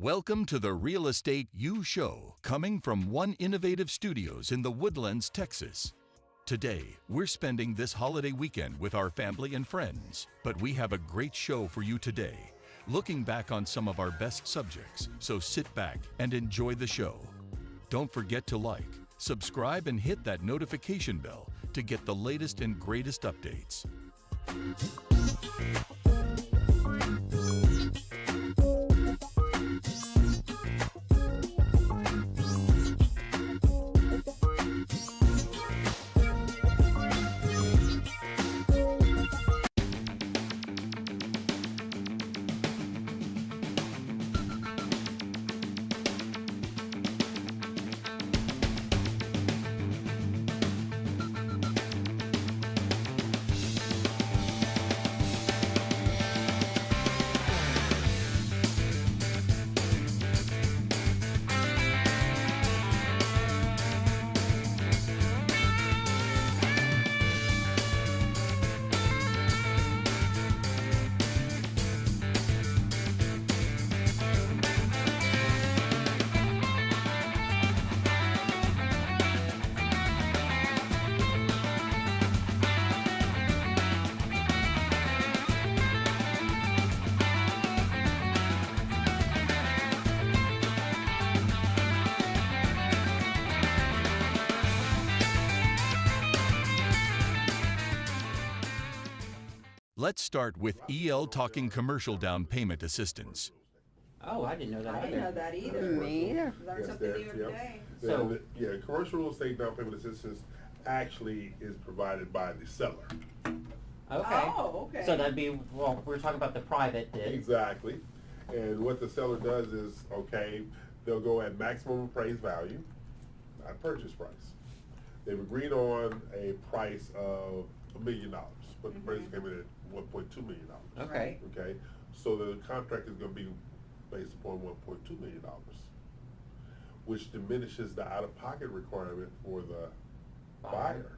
Welcome to the Real Estate U Show, coming from One Innovative Studios in the Woodlands, Texas. Today, we're spending this holiday weekend with our family and friends, but we have a great show for you today, looking back on some of our best subjects, so sit back and enjoy the show. Don't forget to like, subscribe, and hit that notification bell to get the latest and greatest updates. Let's start with EL Talking Commercial Down Payment Assistance. Oh, I didn't know that I didn't know that either. Me either. Learned something new today. So- Commercial real estate down payment assistance actually is provided by the seller. Okay. Oh, okay. So that'd be, well, we're talking about the private then. Exactly. And what the seller does is, okay, they'll go at maximum appraised value, not purchase price. They've agreed on a price of $1 million, but the price came in at $1.2 million. Okay. Okay, so the contract is gonna be based upon $1.2 million, which diminishes the out-of-pocket requirement for the buyer.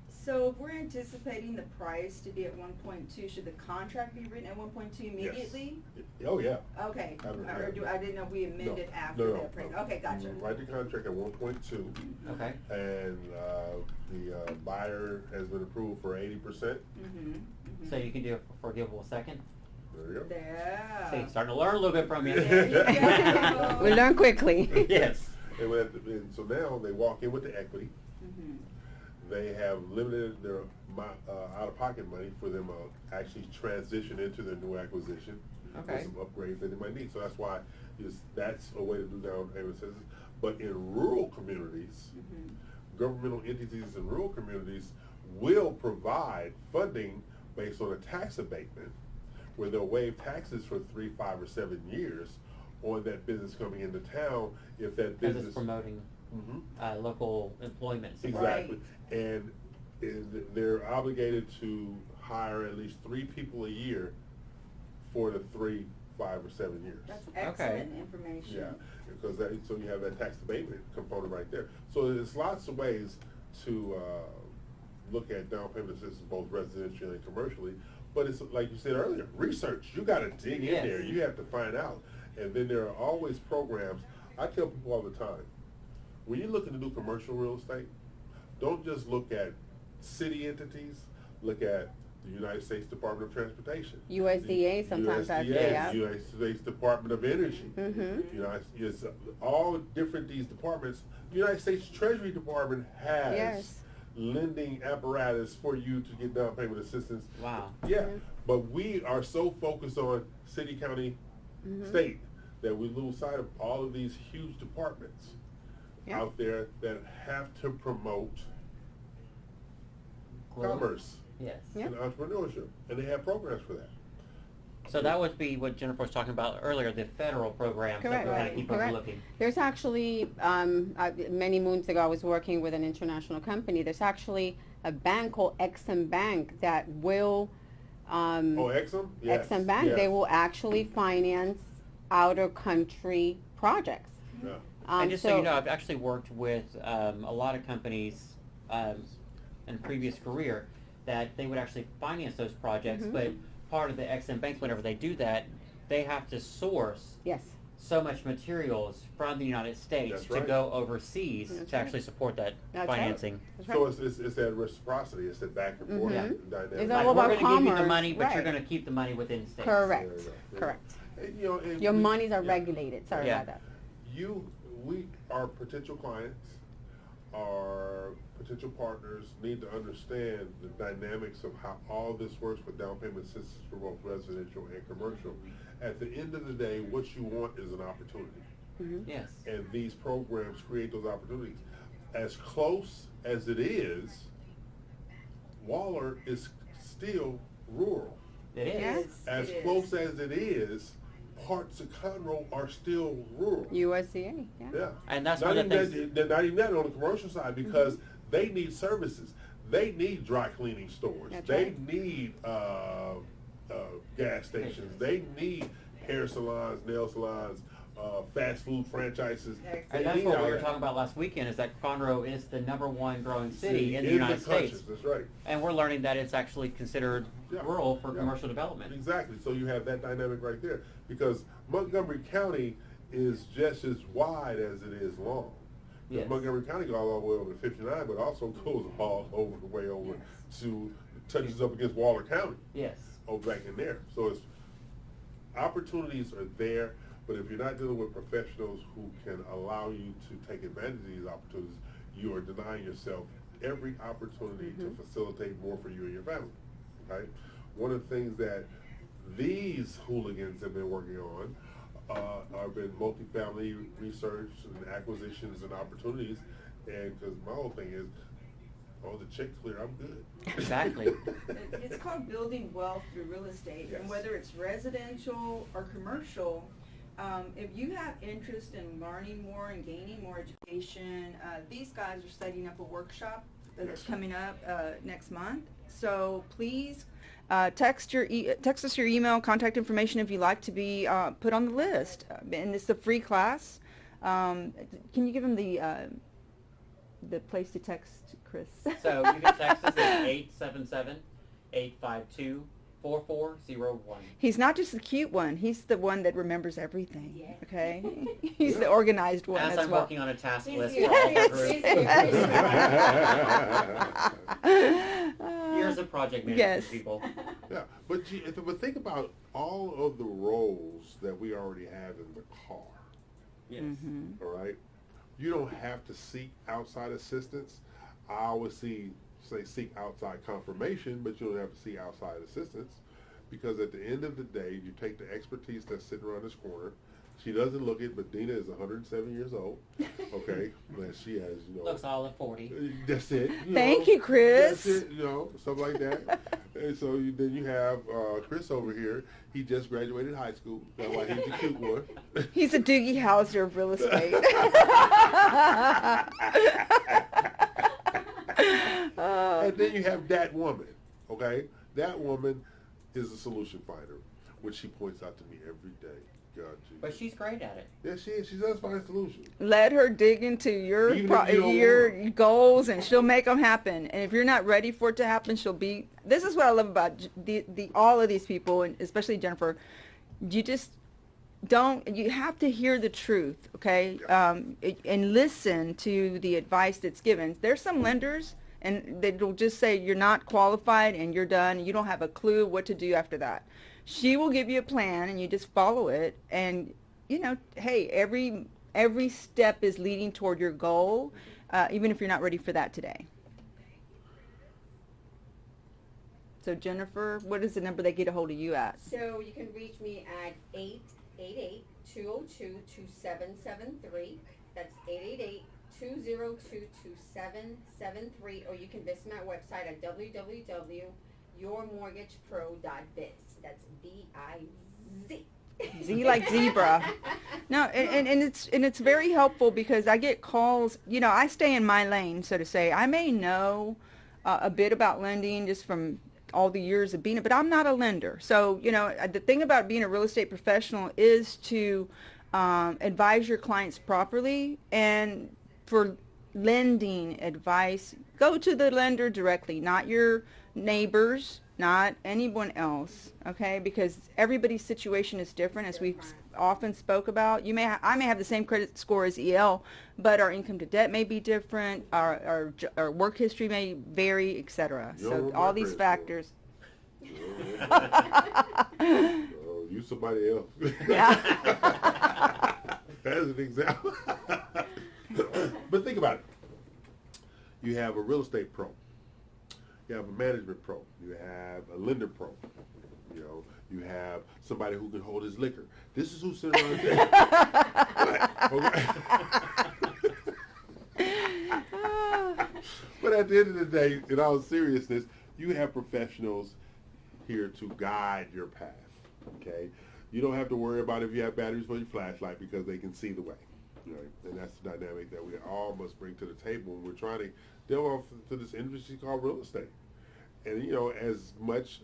So if we're anticipating the price to be at 1.2, should the contract be written at 1.2 immediately? Yes. Oh, yeah. Okay. I don't- Or I didn't know if we amended No, after no, the no, appraisal. no. Okay, gotcha. You write the contract at 1.2, Okay. and the buyer has been approved for 80%. So you can do a forgivable second? There you go. Yeah. See, starting to learn a little bit from you. There you go. We learn quickly. Yes. And so now they walk in with the equity. Mhm. They have limited their out-of-pocket money for them to actually transition into their new acquisition. Okay. With some upgrades that they might need. So that's why that's a way to do down payment assistance. But in rural communities, governmental entities in rural communities will provide funding based on a tax abatement, where they'll waive taxes for 3, 5, or 7 years on that business coming into town if that Because business. it's promoting Mhm. local employment. Exactly. And they're obligated to hire at least 3 people a year for the 3, 5, or 7 years. That's excellent information. Yeah, because so you have that tax abatement component right there. So there's lots of ways to look at down payment assistance, both residentially and commercially. But it's like you said earlier, research. You got to dig in Yes. there. You have to find out. And then there are always programs. I tell people all the time, when you're looking to do commercial real estate, don't just look at city entities. Look at the United States Department of Transportation. USDA sometimes has USDA, yeah. the United States Department of Energy. Mm-hmm. You know, it's all different these departments. The United States Treasury Department has Yes. lending apparatus for you to get down payment assistance. Wow. Yeah, but we are so focused on city, county, state that we lose sight of all of these huge departments Yeah. out there that have to promote Growth. commerce Yes. Yeah. and entrepreneurship, and they have programs for that. So that would be what Jennifer was talking about earlier, the federal programs that Correct. we're going to keep Correct. overlooking. There's actually, many moons ago, I was working with an international company. There's actually a bank called Exim Bank that will, Oh, Exxon? Yes. Exim Bank, yes. they will actually finance outer country projects. Yeah. And just so you know, I've actually worked with a lot of companies in a previous career that they would actually finance those projects, but part of the XM banks, whenever they do that, they have to source Yes. so much materials from the United States That's to right. go overseas That's to right. actually support that That's right. financing. That's right. So it's that reciprocity, it's that back and forth Mhm. dynamic. It's Like, all we're about going to give you the commerce, money, but you're right. going to keep the money within the states. Correct. There you go, there Correct. you go. And, you know, and Your we- monies are yeah. regulated. Sorry Yeah. about that. Our potential clients, our potential partners need to understand the dynamics of how all this works with down payment assistance for both residential and commercial. At the end of the day, what you want is an opportunity. Yes. And these programs create those opportunities. As close as it is, Waller is still rural. It is. Yes. As It is. close as it is, parts of Conroe are still rural. USDA. Yeah. Yeah. And that's not one of the even things- that, not even that on the commercial side, because they need services. They need dry cleaning stores. That's they right. need gas stations. They need hair salons, nail salons, fast food franchises. Exactly. And They that's need what all we were that. talking about last weekend, is that Conroe is the #1 growing city in the United country. States. That's right. And we're learning that it's actually considered Yeah. rural for Yeah. commercial development. Exactly. So you have that dynamic right there, because Montgomery County is just as wide as it is long. 'Cause Yes. Montgomery County goes all the way over to 59, but also goes all over the way over to touches up against Waller County, Yes. over back in there. So it's opportunities are there, but if you're not dealing with professionals who can allow you to take advantage of these opportunities, you are denying yourself every opportunity to facilitate more for you and your family. Okay? One of the things that these hooligans have been working on have been multifamily research and acquisitions and opportunities. And because my whole thing is, oh, the check clear, I'm good. Exactly. It's called building wealth through real estate, Yes. and whether it's residential or commercial, if you have interest in learning more and gaining more education, these guys are setting up a workshop that's Yes. coming up next month. So please text us your email, contact information if you'd like to be put on the list. And it's a free class. Can you give them the place to text, Chris? So you can text us at 877-852-4401. He's not just the cute one. He's the one that remembers everything. Yeah. Okay? He's the organized one As as I'm well. working on a task Thank list you. for all the Thank groups. Years of project management Yes. people. Yeah, but but think about all of the roles that we already have in the car. Yes. All right, you don't have to seek outside assistance. I always say seek outside confirmation, but you don't have to seek outside assistance, because at the end of the day, you take the expertise that's sitting around this corner. She doesn't look it, but Dina is 107 years old. Okay, and she has, Looks all at 40. That's it. Thank you, Chris. That's it, stuff like that. And so then you have Chris over here. He just graduated high school. That's why he's the cute one. He's a Doogie Howser of real estate. And then you have that woman, okay? That woman is a solution finder, which she points out to me every day. God, Jesus. But she's great at it. Yeah, she is. She does find solutions. Let her dig into your Even if you don't your goals, and she'll make them happen. And if you're not ready for it to happen, she'll be. This is what I love about all of these people, and especially Jennifer. You just don't. You have to hear the truth, okay? And listen to the advice that's given. There's some lenders, and they'll just say you're not qualified and you're done. And you don't have a clue what to do after that. She will give you a plan, and you just follow it. And hey, every step is leading toward your goal, even if you're not ready for that today. So Jennifer, what is the number they get a hold of you at? So you can reach me at 888-202-2773. That's 888-202-2773. Or you can visit my website at www.yourmortgagepro.biz. That's B-I-Z. Z like zebra. No, and it's very helpful, because I get calls. I stay in my lane, so to say. I may know a bit about lending just from all the years of being it, but I'm not a lender. So the thing about being a real estate professional is to advise your clients properly. And for lending advice, go to the lender directly, not your neighbors, not anyone else, okay? Because everybody's situation is different, as we've often spoke about. I may have the same credit score as EL, but our income to debt may be different. Our work history may vary, etc. You don't So want all my these credit score. factors. Oh, you somebody else. Yeah. As an example. But think about it. You have a real estate pro. You have a management pro. You have a lender pro. You know, you have somebody who can hold his liquor. This is who's sitting around there. But at the end of the day, in all seriousness, you have professionals here to guide your path. Okay? You don't have to worry about if you have batteries for your flashlight because they can see the way. Right? And that's the dynamic that we all must bring to the table when we're trying to delve off to this industry called real estate. And you know, as much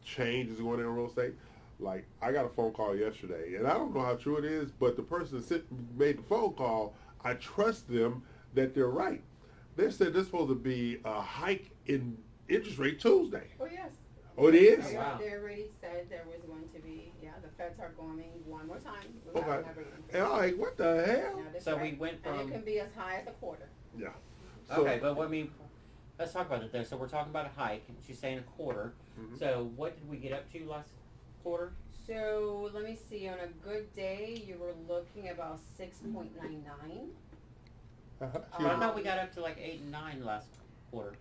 change is going on in real estate, like I got a phone call yesterday, and I don't know how true it is, but the person that made the phone call, I trust them that they're right. They said there's supposed to be a hike in interest rate Tuesday. Oh, yes. Oh, it is? Yeah, Wow. they already said there was going to be, the feds are going one more time. Okay. And I'm like, what the hell? So we went And from- it can be as high as a quarter. Yeah. So, Okay, but what I mean, let's talk about it there. So we're talking about a hike. She's saying a quarter. Mhm. So what did we get up to last quarter? So let me see, on a good day, you were looking about 6.99. I thought we got up to like 8 and 9 last quarter.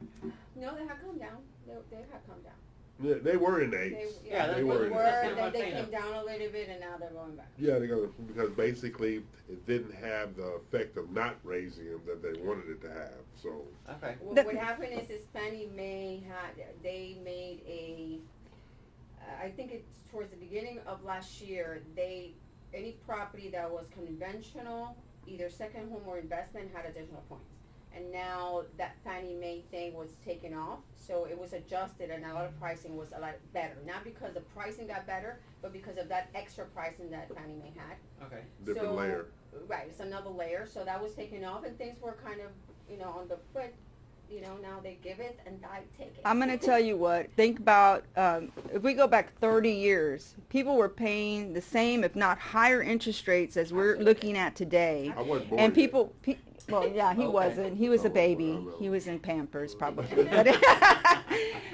No, they have come down. They have come down. Yeah, they were in the They, eights. Yeah, they that's were. what- that's then what I'm they saying. came down a little bit, and now they're going back. Yeah, they go because basically it didn't have the effect of not raising them that they wanted it to have. So Okay. What happened is Fannie Mae they made I think it's towards the beginning of last year, any property that was conventional, either second home or investment, had additional points. And now that Fannie Mae thing was taken off, so it was adjusted and a lot of pricing was a lot better. Not because the pricing got better, but because of that extra pricing that Fannie Mae had. Okay. different layer. Right, it's another layer, so that was taken off and things were kind of, on the foot. Now they give it and I take it. I'm going to tell you what. Think about if we go back 30 years, people were paying the same, if not higher, interest rates as we're looking at today. I wasn't born And yet. people, well, yeah, he Okay. wasn't. He was I a was- baby. I was- He was in Pampers probably. But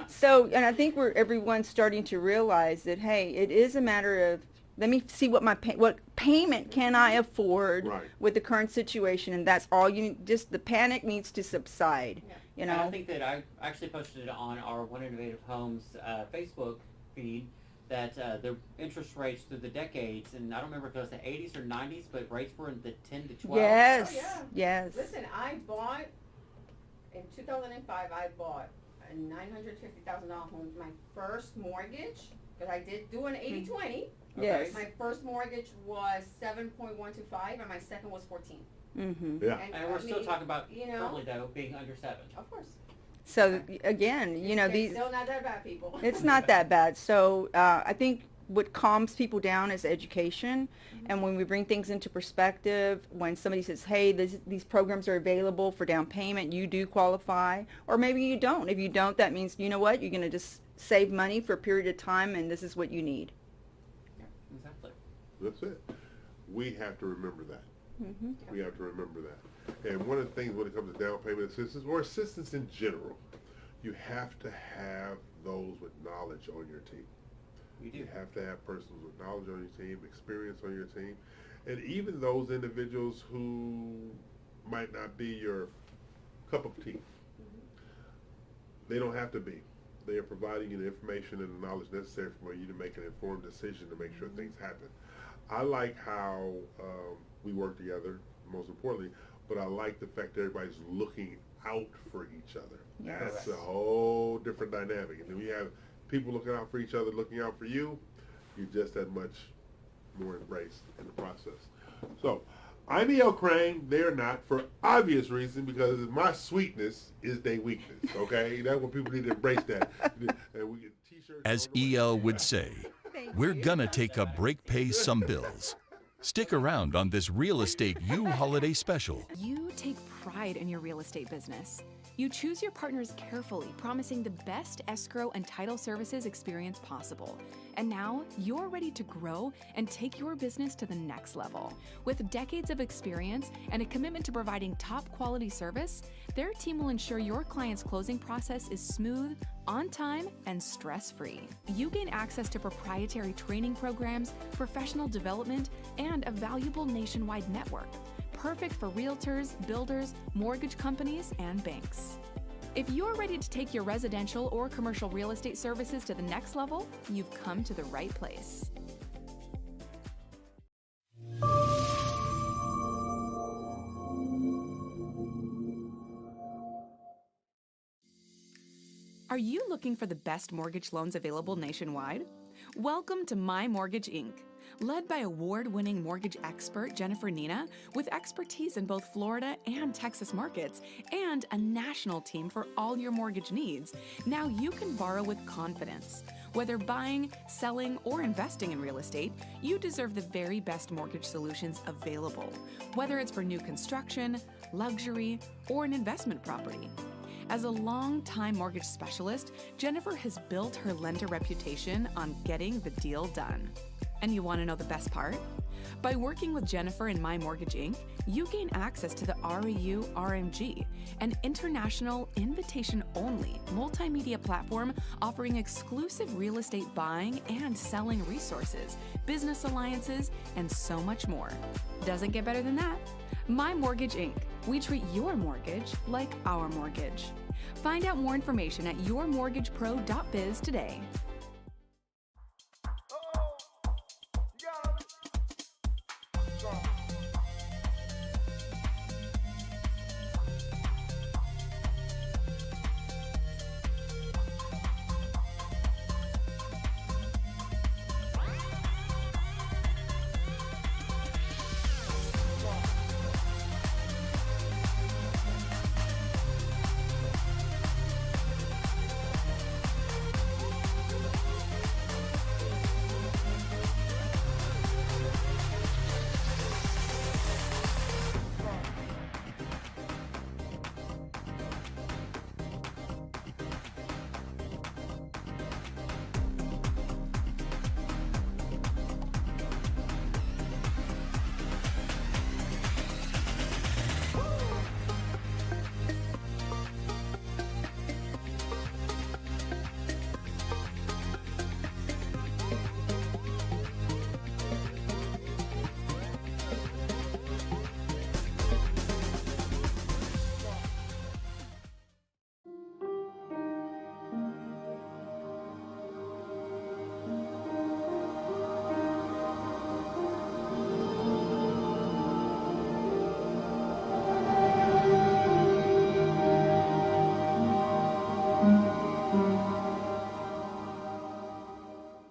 so, and I think everyone's starting to realize that, hey, it is a matter of, let me see what what payment can I afford Right. with the current situation, and that's all you need. Just the panic needs to subside. Yeah. You And I know. think that I actually posted it on our One Innovative Homes Facebook feed that the interest rates through the decades, and I don't remember if it was the 80s or 90s, but rates were in the 10 to 12. Yes. Oh, yeah. Yes. Listen, I bought, in 2005, I bought a $950,000 home. My first mortgage, because I did do an 80-20. Yes. My first mortgage was 7.125, and my second was 14. Mm-hmm. Yeah. And we're still talking about you know, probably though being under 7. Of course. So again, It's these. still not that bad, people. It's not that bad. So I think what calms people down is education. And when we bring things into perspective, when somebody says, hey, these programs are available for down payment, you do qualify. Or maybe you don't. If you don't, that means, you know what, you're going to just save money for a period of time, and this is what you need. Yeah, exactly. That's it. We have to remember that. Mm-hmm. We have to remember that. And one of the things when it comes to down payment assistance or assistance in general, you have to have those with knowledge on your team. You do. You have to have persons with knowledge on your team, experience on your team, and even those individuals who might not be your cup of tea. They don't have to be. They are providing you the information and the knowledge necessary for you to make an informed decision to make sure things happen. I like how we work together, most importantly, but I like the fact that everybody's looking out for each other. Yes. That's a whole different dynamic. And then we have people looking out for each other, looking out for you, you're just that much more embraced in the process. So, I'm E.L. Crane. They're not, for obvious reason, because my sweetness is their weakness, okay? That's what people need to embrace that. And we get t-shirts. As on the way. EL would say, we're gonna take a break, pay some bills. Stick around on this Real Estate U Holiday Special. You take pride in your real estate business. You choose your partners carefully, promising the best escrow and title services experience possible. And now you're ready to grow and take your business to the next level. With decades of experience and a commitment to providing top quality service, their team will ensure your client's closing process is smooth, on time, and stress-free. You gain access to proprietary training programs, professional development, and a valuable nationwide network, perfect for realtors, builders, mortgage companies, and banks. If you're ready to take your residential or commercial real estate services to the next level, you've come to the right place. Are you looking for the best mortgage loans available nationwide? Welcome to My Mortgage Inc. Led by award-winning mortgage expert Jennifer Nina, with expertise in both Florida and Texas markets, and a national team for all your mortgage needs, now you can borrow with confidence. Whether buying, selling, or investing in real estate, you deserve the very best mortgage solutions available, whether it's for new construction, luxury, or an investment property. As a long-time mortgage specialist, Jennifer has built her lender reputation on getting the deal done. And you want to know the best part? By working with Jennifer and My Mortgage Inc., you gain access to the REU RMG, an international invitation-only multimedia platform offering exclusive real estate buying and selling resources, business alliances, and so much more. Doesn't get better than that. My Mortgage Inc. We treat your mortgage like our mortgage. Find out more information at yourmortgagepro.biz today.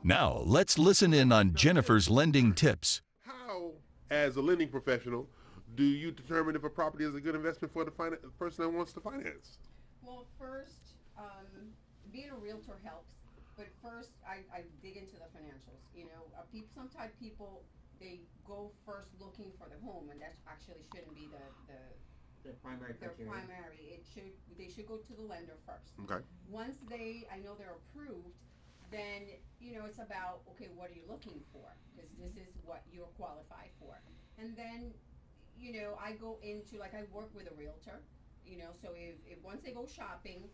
Now, let's listen in on Jennifer's lending tips. How, as a lending professional, do you determine if a property is a good investment for the person that wants to finance? Well, first, being a realtor helps, but first I dig into the financials. You know, sometimes people, they go first looking for the home, and that actually shouldn't be The primary criteria. They should go to the lender first. Okay. Once I know they're approved, then, you know, it's about, okay, what are you looking for? Because this is what you're qualified for. And then, you know, I go into, like, I work with a realtor, you know, so if once they go shopping,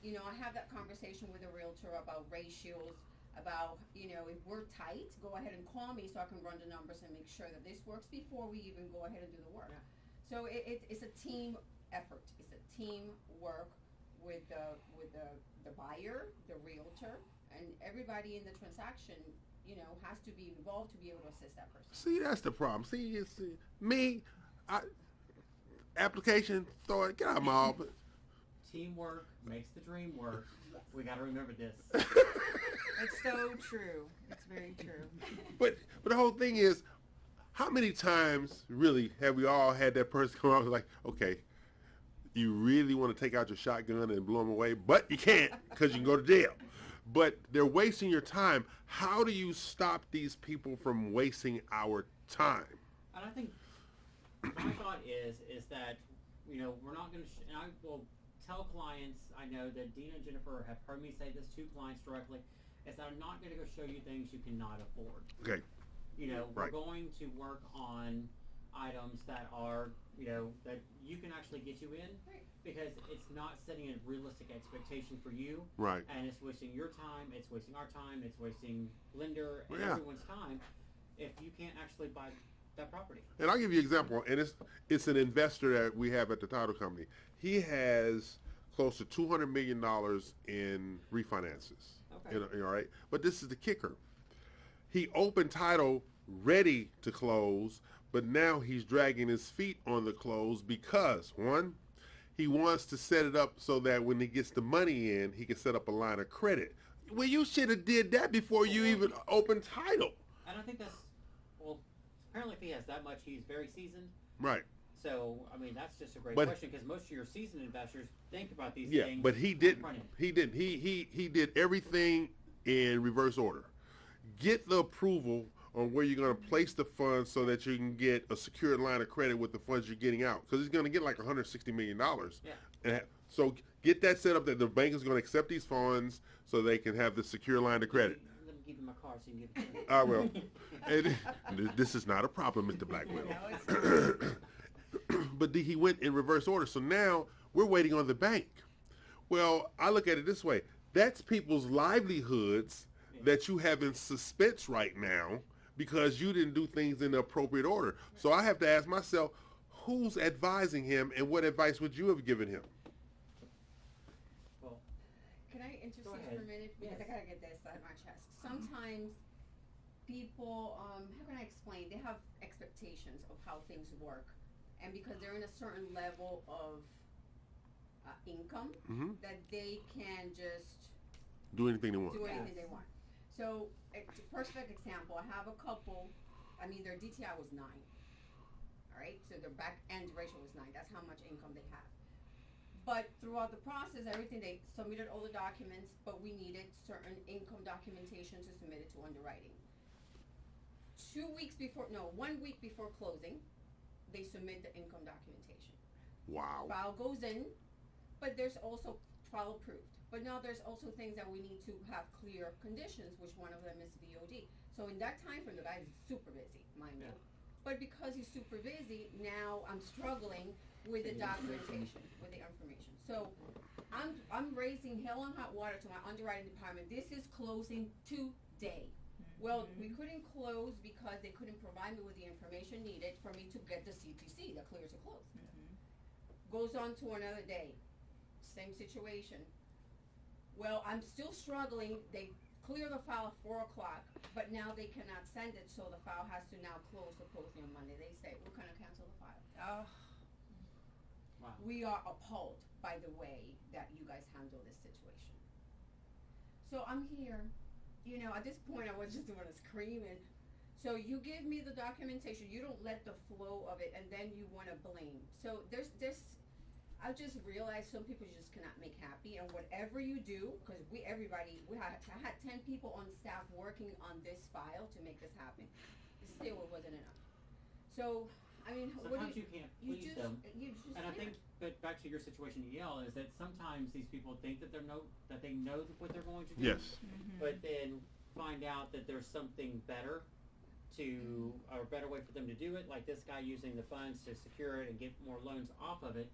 you know, I have that conversation with a realtor about ratios, about, you know, if we're tight, go ahead and call me so I can run the numbers and make sure that this works before we even go ahead and do the work. So it's a team effort. It's a team work with the buyer, the realtor, and everybody in the transaction, you know, has to be involved to be able to assist that person. See, that's the problem. See, it's me, application, throw it, get out of my office. Teamwork makes the dream work. We got to remember this. It's so true. It's very true. But the whole thing is, how many times really have we all had that person come out and like, okay, you really want to take out your shotgun and blow them away, but you can't because you can go to jail. But they're wasting your time. How do you stop these people from wasting our time? And I think my thought is that, you know, we're not going to, and I will tell clients, I know that Dina and Jennifer have heard me say this to clients directly, is that I'm not going to go show you things you cannot afford. Okay. You know, Right. we're going to work on items that are, you know, that you can actually get you in, Right. because it's not setting a realistic expectation for you, Right. and it's wasting your time, it's wasting our time, it's wasting lender and Yeah. everyone's time if you can't actually buy that property. And I'll give you an example, and it's an investor that we have at the title company. He has close to $200 million in refinances. Okay. You know, right? But this is the kicker. He opened title ready to close, but now he's dragging his feet on the close because, one, he wants to set it up so that when he gets the money in, he can set up a line of credit. Well, you should have did that before you even opened title. And I think that's, well, apparently if he has that much, he's very seasoned. Right. So, I mean, that's just a great But- question, because most of your seasoned investors think about these Yeah, things. but he on the didn't. front end. He didn't. He did everything in reverse order. Get the approval on where you're going to place the funds so that you can get a secured line of credit with the funds you're getting out, because he's going to get like $160 million. Yeah. And so get that set up that the bank is going to accept these funds so they can have the secure line of credit. Let me give you my card so you can give it to me. I will. And this is not a problem, Mr. Blackwell. No, it's But he went in reverse order. So now we're waiting on the bank. Well, I look at it this way. That's people's livelihoods that you have in suspense right now because you didn't do things in the appropriate order. So I have to ask myself, who's advising him and what advice would you have given him? Well, Can I intercede Go for ahead. a minute? Because Yes. I gotta get this out of my chest. Sometimes people, how can I explain? They have expectations of how things work. And because they're in a certain level of income, Mm-hmm. that they can just Do anything they want. do anything Yes. they want. So, perfect example, I have a couple, I mean, their DTI was 9. All right, so their back end ratio was 9. That's how much income they have. But throughout the process, everything, they submitted all the documents, but we needed certain income documentation to submit it to underwriting. 1 week before closing, they submit the income documentation. Wow. File goes in, but there's also file approved. But now there's also things that we need to have clear conditions, which one of them is VOD. So in that time frame, the guy's super busy, mind you. Yeah. But because he's super busy, now I'm struggling with the documentation, with the information. So I'm raising hell and hot water to my underwriting department. This is closing today. Well, we couldn't close because they couldn't provide me with the information needed for me to get the CTC, the clear to close. Goes on to another day, same situation. Well, I'm still struggling. They clear the file at 4 o'clock, but now they cannot send it, so the file has to now close supposedly on Monday. They say, we're gonna cancel the file. wow. We are appalled by the way that you guys handle this situation. So I'm here, you know, at this point I was just wanna scream and, so you give me the documentation, you don't let the flow of it, and then you wanna blame. So there's this, I just realized some people just cannot make happy, and whatever you do, cause I had 10 people on staff working on this file to make this happen. Still, it wasn't enough. So, I mean, what do Sometimes you can't please just, them. you just And I can't. think, but back to your situation, EL, is that sometimes these people think that they know what they're going to do. Yes. But then find out that there's something better or a better way for them to do it, like this guy using the funds to secure it and get more loans off of it.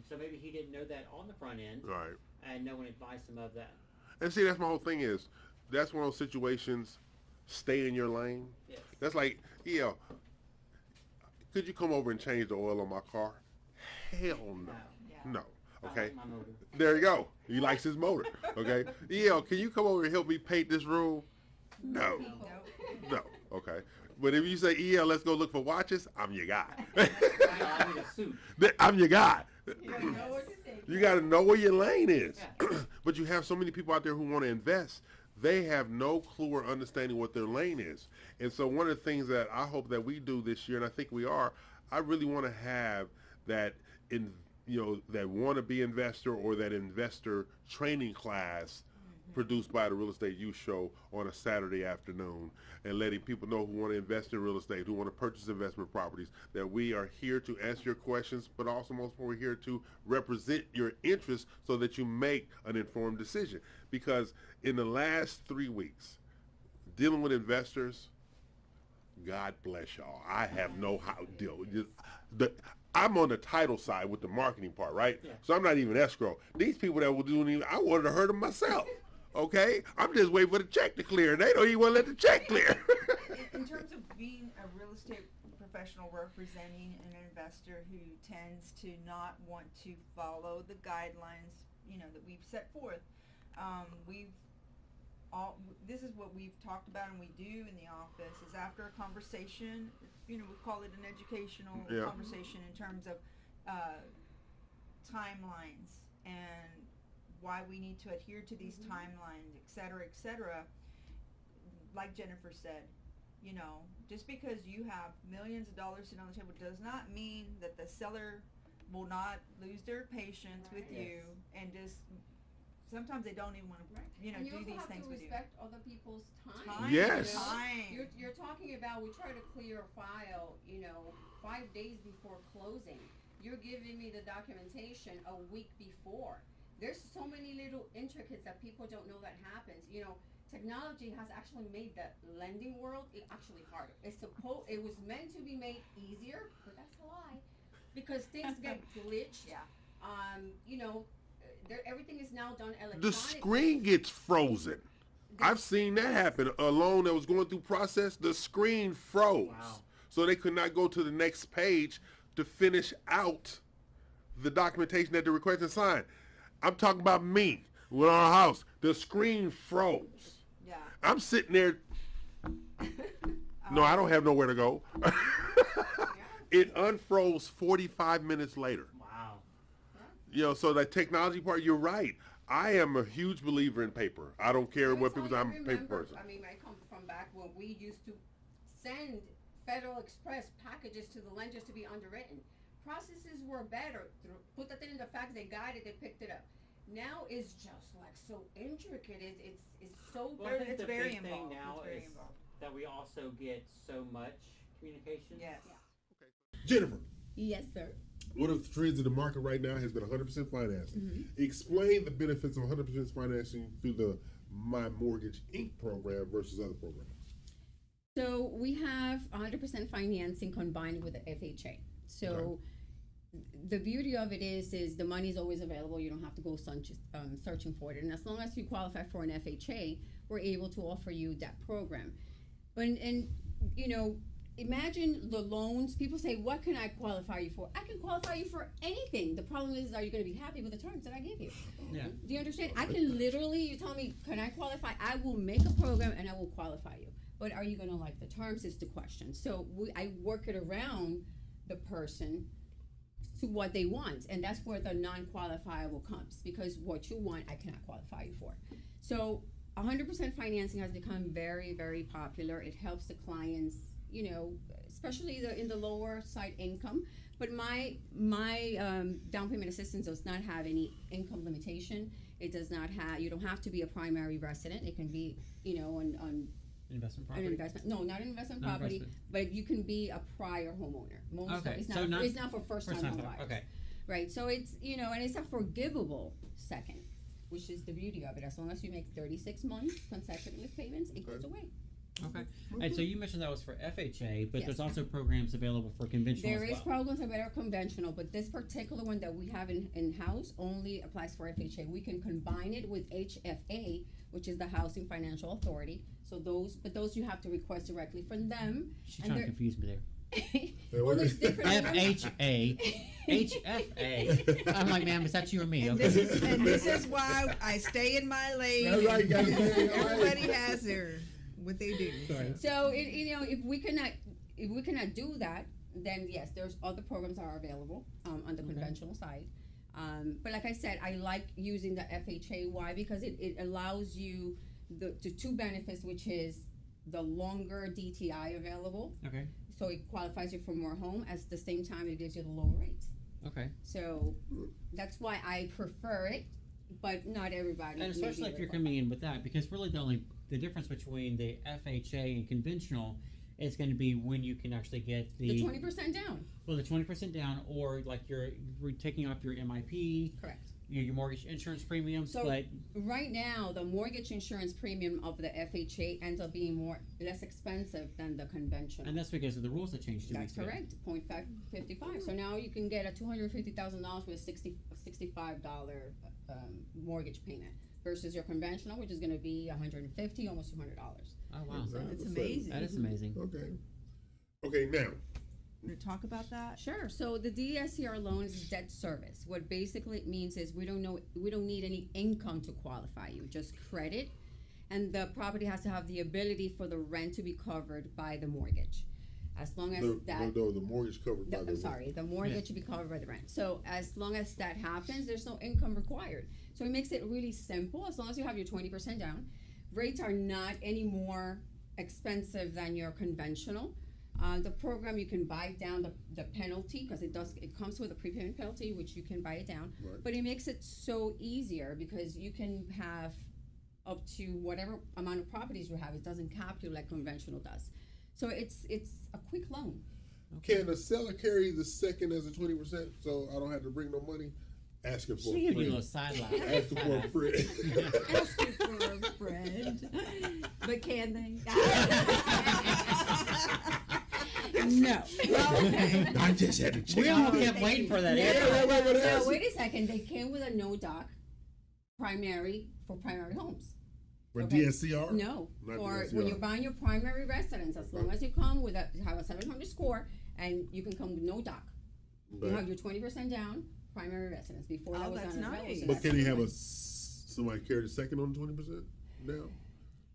So maybe he didn't know that on the front end, Right. and no one advised him of that. And see, that's my whole thing is, that's one of those situations, stay in your lane. Yes. That's like, yeah, could you come over and change the oil on my car? Hell no. No. I Okay. like my motor. There you go. He likes his motor. Okay. Yeah, can you come over and help me paint this room? No. No. Okay. But if you say, EL, let's go look for watches, I'm your guy. I need a suit. I'm your guy. You don't know what to say. You got to know where your lane is. Yeah. But you have so many people out there who want to invest. They have no clue or understanding what their lane is. And so one of the things that I hope that we do this year, and I think we are, I really want to have that that want-to-be investor or that investor training class produced by the Real Estate Youth Show on a Saturday afternoon, and letting people know who want to invest in real estate, who want to purchase investment properties, that we are here to answer your questions, but also most importantly, we're here to represent your interests so that you make an informed decision. Because in the last 3 weeks, dealing with investors, God bless y'all. I have no how deal. I'm on the title side with the marketing part, right? Yeah. So I'm not even escrow. These people that will do it, I wanted to hurt them myself. Okay, I'm just waiting for the check to clear. They don't even want to let the check clear. In terms of being a real estate professional representing an investor who tends to not want to follow the guidelines, that we've set forth, this is what we've talked about and we do in the office is after a conversation, we call it an educational conversation in terms of timelines and why we need to adhere to these timelines, et cetera, like Jennifer said, just because you have millions of dollars sitting on the table does not mean that the seller will not lose their patience with you and just sometimes they don't even want to, and you do also these have things to with you. respect other people's time. Yes. You're talking about, we try to clear a file, 5 days before closing. You're giving me the documentation a week before. There's so many little intricacies that people don't know that happens. Technology has actually made the lending world actually harder. It was meant to be made easier, but that's a lie, because things get glitched. Yeah. Everything is now done electronically. The screen gets frozen. I've seen that happen. A loan that was going through process, the screen froze. Wow. So they could not go to the next page to finish out the documentation that they're requesting signed. I'm talking about me with our house. The screen froze. Yeah. I'm sitting there. No, I don't have nowhere to go. It unfroze 45 minutes later. Wow. So that technology part, you're right. I am a huge believer in paper. I don't care what people say. I'm a paper person. I come from back when we used to send Federal Express packages to the lenders to be underwritten. Processes were better. Put that in the fax, they got it, they picked it up. Now it's just like so intricate. It's so. Well, I think it's the very big thing involved. now It's very is involved. that we also get so much communication. Yes. Jennifer, Yes, sir. one of the trends in the market right now has been 100% financing. Mm-hmm. Explain the benefits of 100% financing through the My Mortgage Inc. program versus other programs. So we have 100% financing combined with the FHA. So the beauty of it is the money is always available. You don't have to go searching for it. And as long as you qualify for an FHA, we're able to offer you that program. And imagine the loans. People say, what can I qualify you for? I can qualify you for anything. The problem is, are you going to be happy with the terms that I give you? Yeah. Do you understand? I can literally, you tell me, can I qualify? I will make a program and I will qualify you. But are you going to like the terms is the question. So I work it around the person to what they want. And that's where the non-qualifiable comes. Because what you want, I cannot qualify you for. So 100% financing has become very, very popular. It helps the clients, especially in the lower side income. But my down payment assistance does not have any income limitation. It does not have, you don't have to be a primary resident. It can be, on investment property? an investment, no, not an investment Not property, investment. but you can be a prior homeowner. Okay, It's so not, it's not for first-time home home- buyers. okay. Right, so it's, and it's a forgivable second, which is the beauty of it. As long as you make 36 months consecutive payments, it goes away. Okay. And so you mentioned that was for FHA, but Yes. there's also programs available for conventional There as is well. programs that are conventional, but this particular one that we have in-house only applies for FHA. We can combine it with HFA, which is the Housing Financial Authority. So those you have to request directly from them. She's and trying to they're- confuse me there. Well, there's different. FHA, HFA. I'm like, ma'am, is that you or me? And this is why I stay in my lane. That's right, guys. Everybody has their what they do. So if we cannot do that, then yes, there's other programs that are available on the conventional side. But like I said, I like using the FHA. Why? Because it allows you the two benefits, which is the longer DTI available. Okay. So it qualifies you for more home. At the same time, it gives you the lower rates. Okay. So that's why I prefer it. but not everybody. And may especially be if you're required. coming in with that, because really the difference between the FHA and conventional is going to be when you can actually get The 20% down. well, the 20% down, or like you're taking off your MIP, Correct. your mortgage insurance premiums. So but right now, the mortgage insurance premium of the FHA ends up being less expensive than the conventional. and that's because of the rules that changed 2 That's weeks ago. correct, 0.555. So now you can get a $250,000 with a $65 mortgage payment versus your conventional, which is going to be $150, almost $200. Oh wow, It's amazing. that is amazing. Okay. Okay, now, Want to talk about that? Sure. So the DSCR loan is debt service. What basically it means is we don't need any income to qualify you, just credit, and the property has to have the ability for the rent to be covered by the mortgage, as long as the mortgage covered by the. the mortgage should be covered by the rent. So as long as that happens, there's no income required. So it makes it really simple. As long as you have your 20% down, rates are not any more expensive than your conventional. The program, you can buy down the penalty, because it comes with a prepayment penalty, which you can buy it down. Right. But it makes it so easier because you can have up to whatever amount of properties you have. It doesn't cap you like conventional does. So it's a quick loan. Can the seller carry the second as a 20%, so I don't have to bring no money? Asking for She a gave you a little friend. sideline. Asking for a friend. Asking for a friend. But can they? No. I just had to check. We all kept waiting for that Yeah, answer. No, wait a second. They came with a no doc primary for primary homes. For Okay. DSCR? No, Not for DSCR. when you're buying your primary residence, as long as you come with have a 700 score, and you can come with no doc. You Right. have your 20% down, primary residence. Before that Oh, was that's unavailable, nice. so But that's can he the have one. somebody carry the second on the 20% now?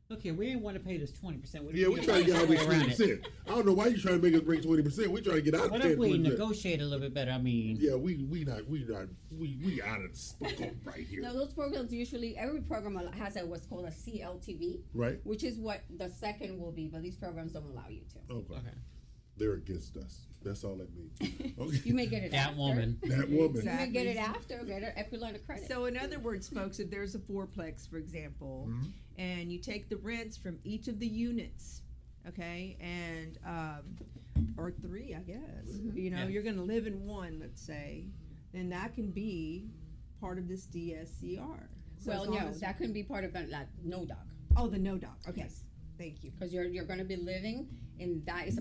Okay, we didn't want to pay this 20%. Yeah, we're trying to get out of this around it. 20%. I don't know why you're trying to make us bring 20%. We're trying to get out of What that if we 20%. negotiate a little bit better? I mean, Yeah, we out of the scope right here. No, those programs usually every program has what's called a CLTV, Right? which is what the second will be, but these programs don't allow you to. Okay. okay. They're against us. That's all that means. Okay. You may get it That after. woman. That woman. You may get it after, get an equity line of credit. So in other words, folks, if there's a fourplex, for example, and you take the rents from each of the units, okay, and or three, I guess, you know, Yeah. you're going to live in one, let's say, then that can be part of this DSCR. So well, as long no, as- that couldn't be part of that no doc. Oh, the no doc. Okay, Yes. thank you. Because you're going to be living in that is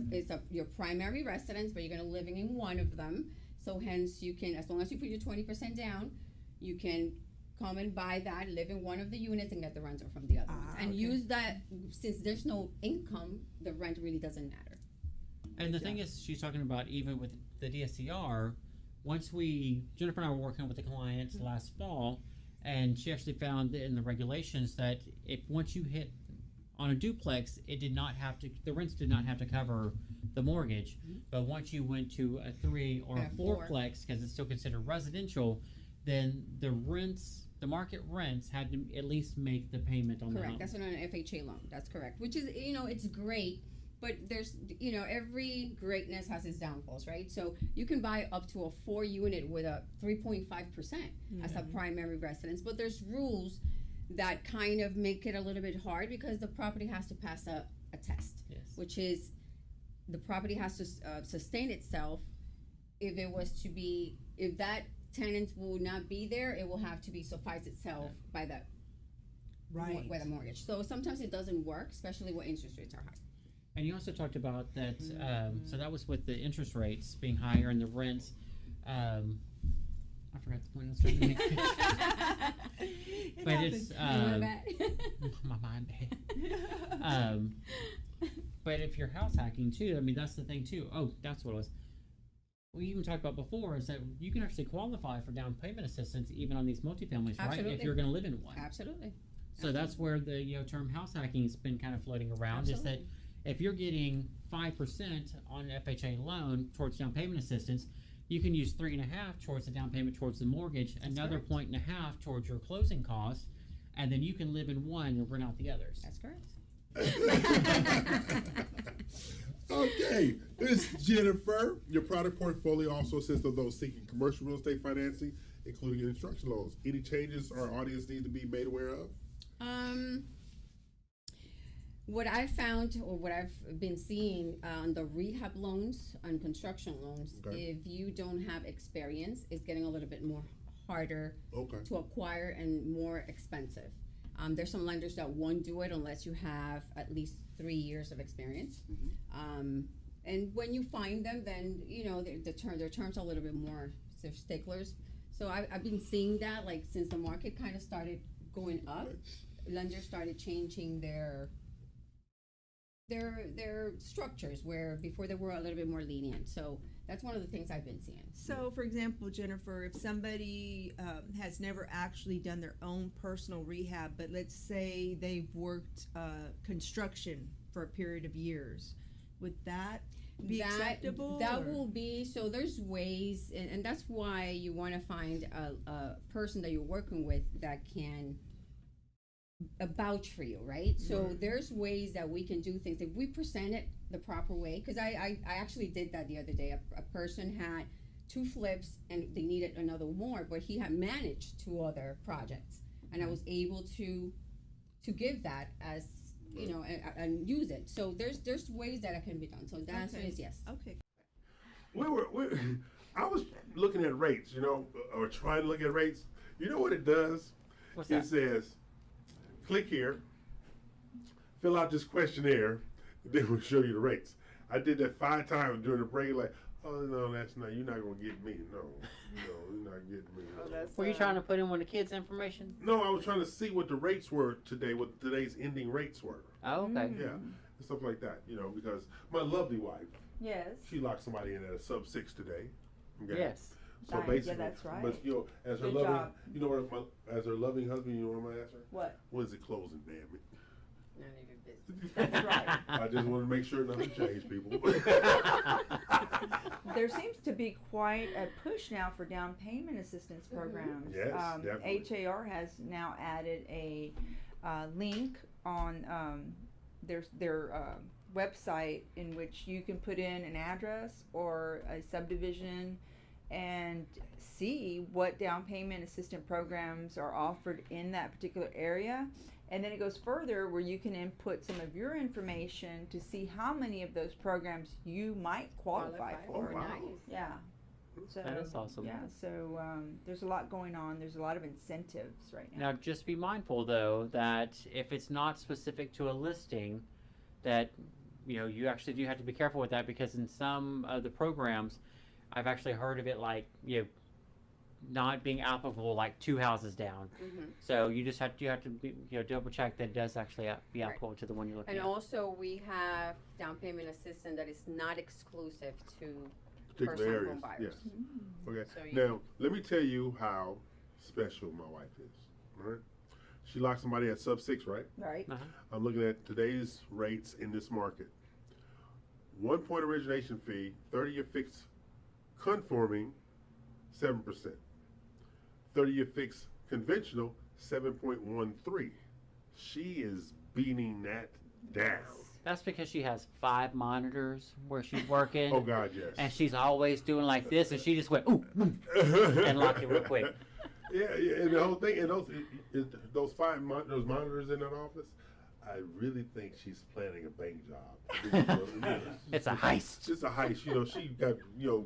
your primary residence, but you're going to be living in one of them. So hence you can, as long as you put your 20% down, you can come and buy that, live in one of the units, and get the rental from the other ones. And okay. use that, since there's no income, the rent really doesn't matter. And the thing is, she's talking about even with the DSCR, once Jennifer and I were working with the clients last fall, and she actually found in the regulations that if once you hit on a duplex, the rents did not have to cover the mortgage. But once you went to a 3 or a Yeah, 4. fourplex, because it's still considered residential, then the market rents had to at least make the payment on the Correct. home. That's on an FHA loan. That's correct. Which is, it's great, but there's, every greatness has its downfalls, right? So you can buy up to a 4-unit with a 3.5% as a primary residence, but there's rules that kind of make it a little bit hard because the property has to pass a test, Yes. which is the property has to sustain itself. If that tenant will not be there, it will have to be suffice itself by the Right. with a mortgage. So sometimes it doesn't work, especially when interest rates are high. And you also talked about that, so that was with the interest rates being higher and the rents. I forgot the point I was trying to make. But it's, my mind bad. But if you're house hacking too, I mean, that's the thing too. Oh, that's what it was. We even talked about before is that you can actually qualify for down payment assistance even on these multifamilies, right? If Absolutely. you're going to live in one. Absolutely. So that's where the term house hacking has been kind of floating around. Is that if you're getting 5% on an FHA loan towards down payment assistance, you can use 3.5 towards the down payment towards the mortgage, another 1.5 towards your closing costs, and then you can live in one and rent out the others. That's correct. Okay, this is Jennifer. Your product portfolio also consists of those seeking commercial real estate financing including instruction loans. Any changes our audience need to be made aware of? What I found, or what I've been seeing on the rehab loans, on construction loans, Okay. if you don't have experience, it's getting a little bit more harder Okay. to acquire and more expensive. There's some lenders that won't do it unless you have at least 3 years of experience. And when you find them, then their terms are a little bit more, they're sticklers. So I've been seeing that, like, since the market kind of started going up, lenders started changing their structures, where before they were a little bit more lenient. So that's one of the things I've been seeing. So, for example, Jennifer, if somebody has never actually done their own personal rehab, but let's say they've worked construction for a period of years, would that be acceptable? That or- will be, so there's ways, and that's why you want to find a person that you're working with that can vouch for you, right? So there's ways that we can do things if we present it the proper way. Because I actually did that the other day. A person had 2 flips and they needed another more, but he had managed 2 other projects, and I was able to give that as and use it. So there's ways that it can be done. So the answer is yes. Okay. I was looking at rates, or trying to look at rates. You know what it does? What's It that? says, click here, fill out this questionnaire, then we'll show you the rates. I did that 5 times during the break, like, oh, no, you're not going to get me. No, you're not getting me. No. Were you trying to put in one of the kids' information? No, I was trying to see what the rates were today, what today's ending rates were. Oh, okay. Yeah, and stuff like that, because my lovely wife, Yes. she locked somebody in at a sub 6 today. Okay? Yes. So Nice. basically, Yeah, that's right. But as her Good loving, job. as her loving husband, what I'm gonna ask her? What? When's it closing, damn it? None of your business. That's right. I just want to make sure nothing changed, people. There seems to be quite a push now for down payment assistance programs. Yes, definitely. HAR has now added a link on their website in which you can put in an address or a subdivision and see what down payment assistance programs are offered in that particular area. And then it goes further where you can input some of your information to see how many of those programs you might qualify for. wow. Nice. Yeah. So, That is awesome. Yeah, so there's a lot going on. There's a lot of incentives right now. Now, just be mindful though that if it's not specific to a listing, that you actually do have to be careful with that, because in some of the programs, I've actually heard of it like not being applicable like 2 houses down. So you have to be, double check that it does actually be applicable to the one you're looking And at. also, we have down payment assistance that is not exclusive to Particular first-time areas. home buyers. Yes. Okay. So Now, let me tell you how special my wife is. All right. She locked somebody at sub 6, right? Right. I'm looking at today's rates in this market. 1 point origination fee, 30-year fixed conforming, 7%. 30-year fixed conventional, 7.13. She is beating that down. That's because she has 5 monitors where she's working. Oh God, yes. And she's always doing like this, and she just went ooh, and locked it real quick. Yeah, and the whole thing, and those 5 those monitors in that office, I really think she's planning a bank job. It's a heist. It's a heist. She got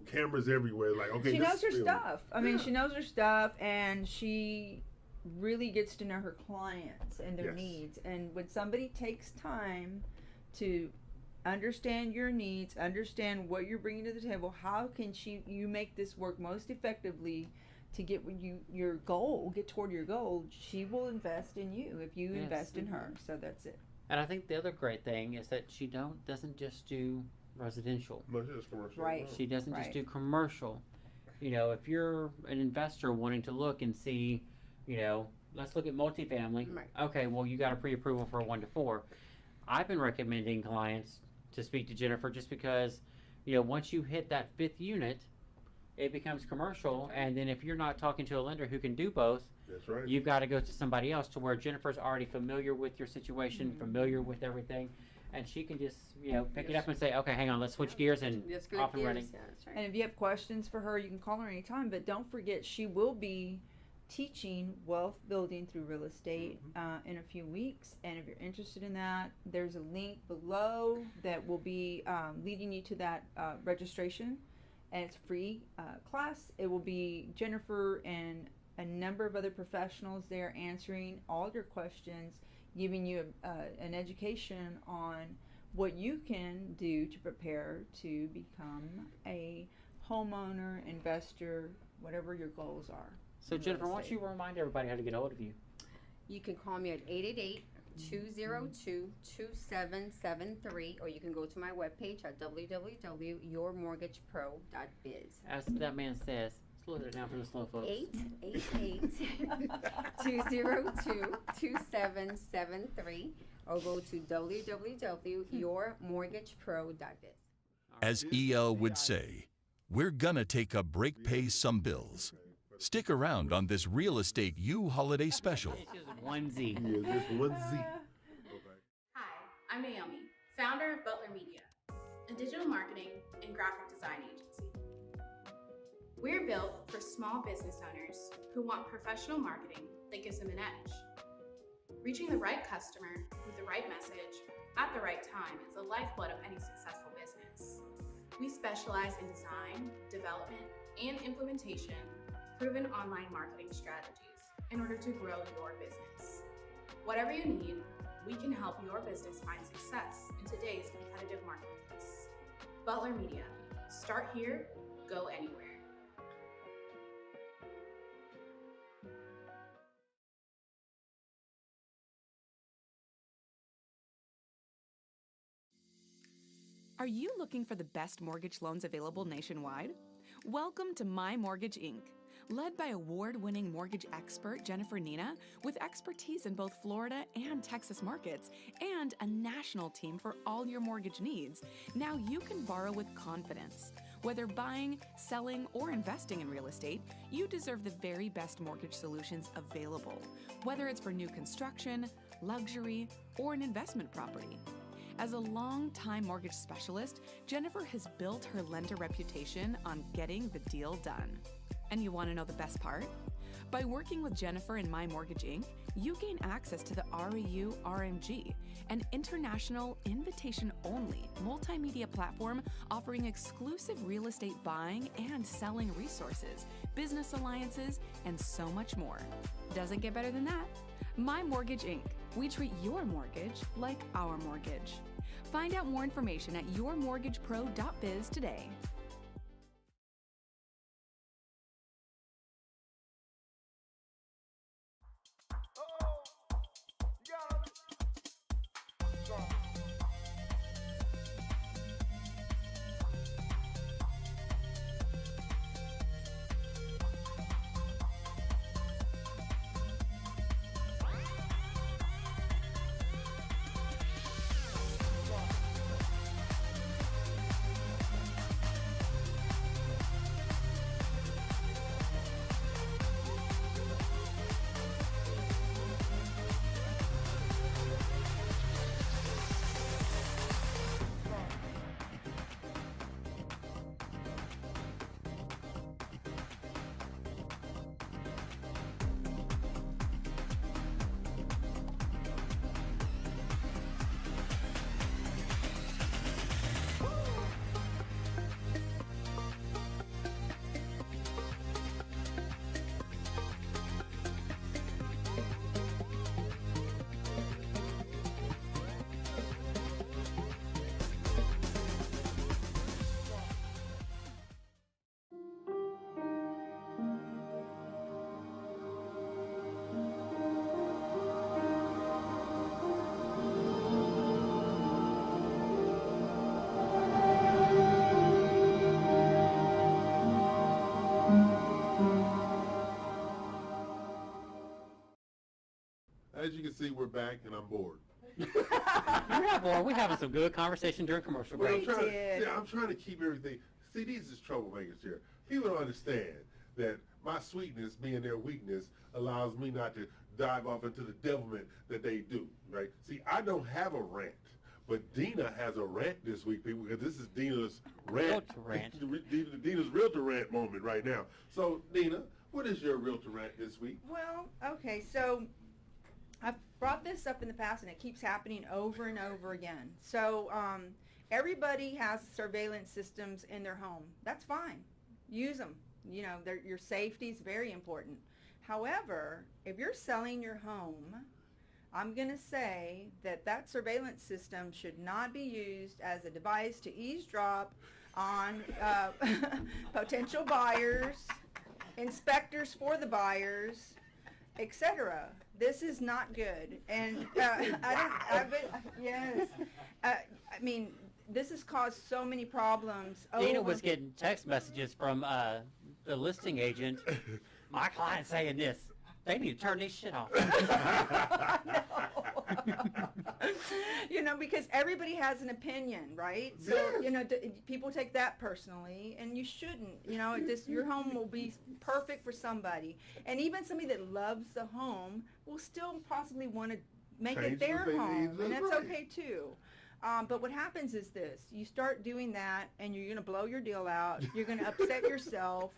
cameras everywhere. Like, okay, She this knows her is real. stuff. I mean, Yeah. she knows her stuff, and she really gets to know her clients and their Yes. needs. And when somebody takes time to understand your needs, understand what you're bringing to the table, how can you make this work most effectively to get your goal, get toward your goal, she will invest in you if you Yes. invest in her. So that's it. And I think the other great thing is that she doesn't just do residential. No, she's just commercial. Right. She doesn't just Right. do commercial. If you're an investor wanting to look and see, let's look at multifamily. Right. Okay, well, you got a pre-approval for a 1 to 4. I've been recommending clients to speak to Jennifer just because, once you hit that 5th unit, it becomes commercial. And then if you're not talking to a lender who can do both, That's right. you've got to go to somebody else, to where Jennifer's already familiar with your situation, familiar with everything. and she can just pick it up and say, okay, hang on, let's switch gears and That's good off and running. gears, yeah, that's right. And if you have questions for her, you can call her anytime. But don't forget, she will be teaching wealth building through real estate in a few weeks. And if you're interested in that, there's a link below that will be leading you to that registration. And it's a free class. It will be Jennifer and a number of other professionals there answering all your questions, giving you an education on what you can do to prepare to become a homeowner, investor, whatever your goals are. So Jennifer, why don't you remind everybody how to get a hold of you? You can call me at 888-202-2773, or you can go to my webpage at www.yourmortgagepro.biz. As that man says, slow it down for the slow folks. 888-202-2773, or go to www.yourmortgagepro.biz. As EL would say, we're gonna take a break, pay some bills. Stick around on this real estate U holiday special. It's just one Z. Yeah, just one Z. Hi, I'm Naomi, founder of Butler Media, a digital marketing and graphic design agency. We're built for small business owners who want professional marketing that gives them an edge. Reaching the right customer with the right message at the right time is the lifeblood of any successful business. We specialize in design, development, and implementation of proven online marketing strategies in order to grow your business. Whatever you need, we can help your business find success in today's competitive marketplace. Butler Media. Start here, go anywhere. Are you looking for the best mortgage loans available nationwide? Welcome to My Mortgage Inc., led by award-winning mortgage expert Jennifer Nina, with expertise in both Florida and Texas markets, and a national team for all your mortgage needs. Now you can borrow with confidence. Whether buying, selling, or investing in real estate, you deserve the very best mortgage solutions available, whether it's for new construction, luxury, or an investment property. As a long-time mortgage specialist, Jennifer has built her lender reputation on getting the deal done. And you want to know the best part? By working with Jennifer and My Mortgage Inc., you gain access to the REU RMG, an international invitation-only multimedia platform offering exclusive real estate buying and selling resources, business alliances, and so much more. Doesn't get better than that. My Mortgage Inc. We treat your mortgage like our mortgage. Find out more information at yourmortgagepro.biz today. As you can see, we're back and I'm bored. You're not bored. We're having some good conversation during commercial Well, break. I'm trying to keep everything. See, these is troublemakers here. People don't understand that my sweetness being their weakness allows me not to dive off into the devilment that they do, right? See, I don't have a rant, But Dina has a rant this week, people, because this is Dina's rant. Realtor rant. Dina's realtor rant moment right now. So, Dina, what is your realtor rant this week? Well, okay, so I've brought this up in the past, and it keeps happening over and over again. So everybody has surveillance systems in their home. That's fine. Use them. You know, your safety is very important. However, if you're selling your home, I'm going to say that surveillance system should not be used as a device to eavesdrop on potential buyers, inspectors for the buyers, etc. This is not good. And yes, I mean, this has caused so many problems. Dina was getting text messages from the listing agent. My client's saying this. They need to turn this shit off. You know, because everybody has an opinion, right? So, Yes. you know, people take that personally, and you shouldn't. You know, your home will be perfect for somebody. And even somebody that loves the home will still possibly want to make Change it their what they home, need, and that's that's right. okay too. But what happens is this: you start doing that, and you're going to blow your deal out. You're going to upset yourself.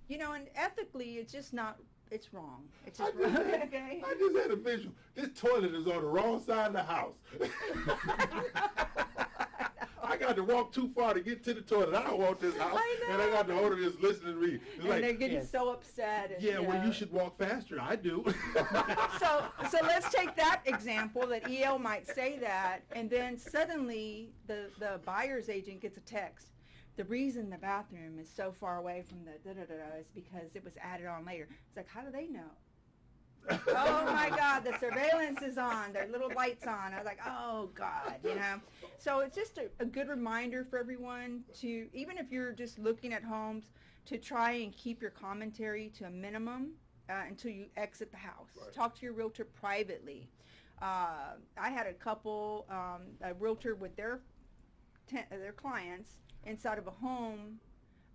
You know, and ethically, it's just not. It's wrong. It's just wrong. Okay. I just had a visual. This toilet is on the wrong side of the house. I got to walk too far to get to the toilet. I don't want this house. I know. And I got the owner just listening to me. It's And like, they're getting Yes. so upset. And, yeah, well, know. you should walk faster. I do. So let's take that example that EL might say that, and then suddenly the buyer's agent gets a text. The reason the bathroom is so far away from the da-da-da-da is because it was added on later. It's like, how do they know? Oh my God, the surveillance is on. Their little lights on. I was like, oh God, you know. So it's just a good reminder for everyone to, even if you're just looking at homes, to try and keep your commentary to a minimum until you exit the house. Right. Talk to your realtor privately. I had a couple, a realtor with their clients inside of a home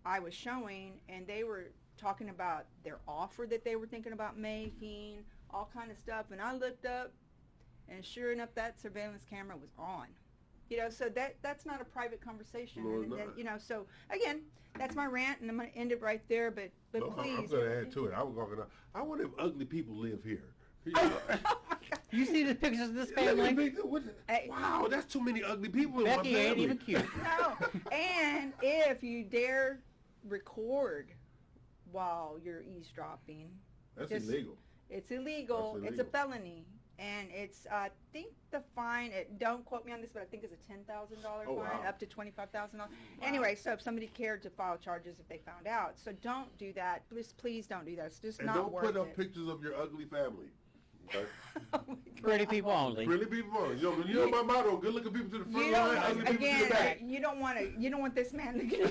I was showing, and they were talking about their offer that they were thinking about making, all kind of stuff. And I looked up, and sure enough, that surveillance camera was on. You know, so that's not a private conversation. No, it's and, not. you know, so again, that's my rant, and I'm going to end it right there. But No, please, I'm going to add to it. I was going to. I wonder if ugly people live here. You know? You see the pictures of this Ugly family? people? Hey. Wow, that's too many ugly people in Becky my ain't family. even cute. No, and if you dare record while you're eavesdropping, That's Just- illegal. it's illegal. That's It's a illegal. felony, and it's I think the fine. Don't quote me on this, but I think it's a $10,000 Oh, fine, wow. up to $25,000. Anyway, so if somebody cared to file charges if they found out, so don't do that. Please don't do that. It's just And not don't worth put up it. pictures of your ugly family. Okay? Oh my God. Pretty people only. Really people. You know my motto, good looking people to the front You line, ugly don't, people to the again, back. you don't want this man to get.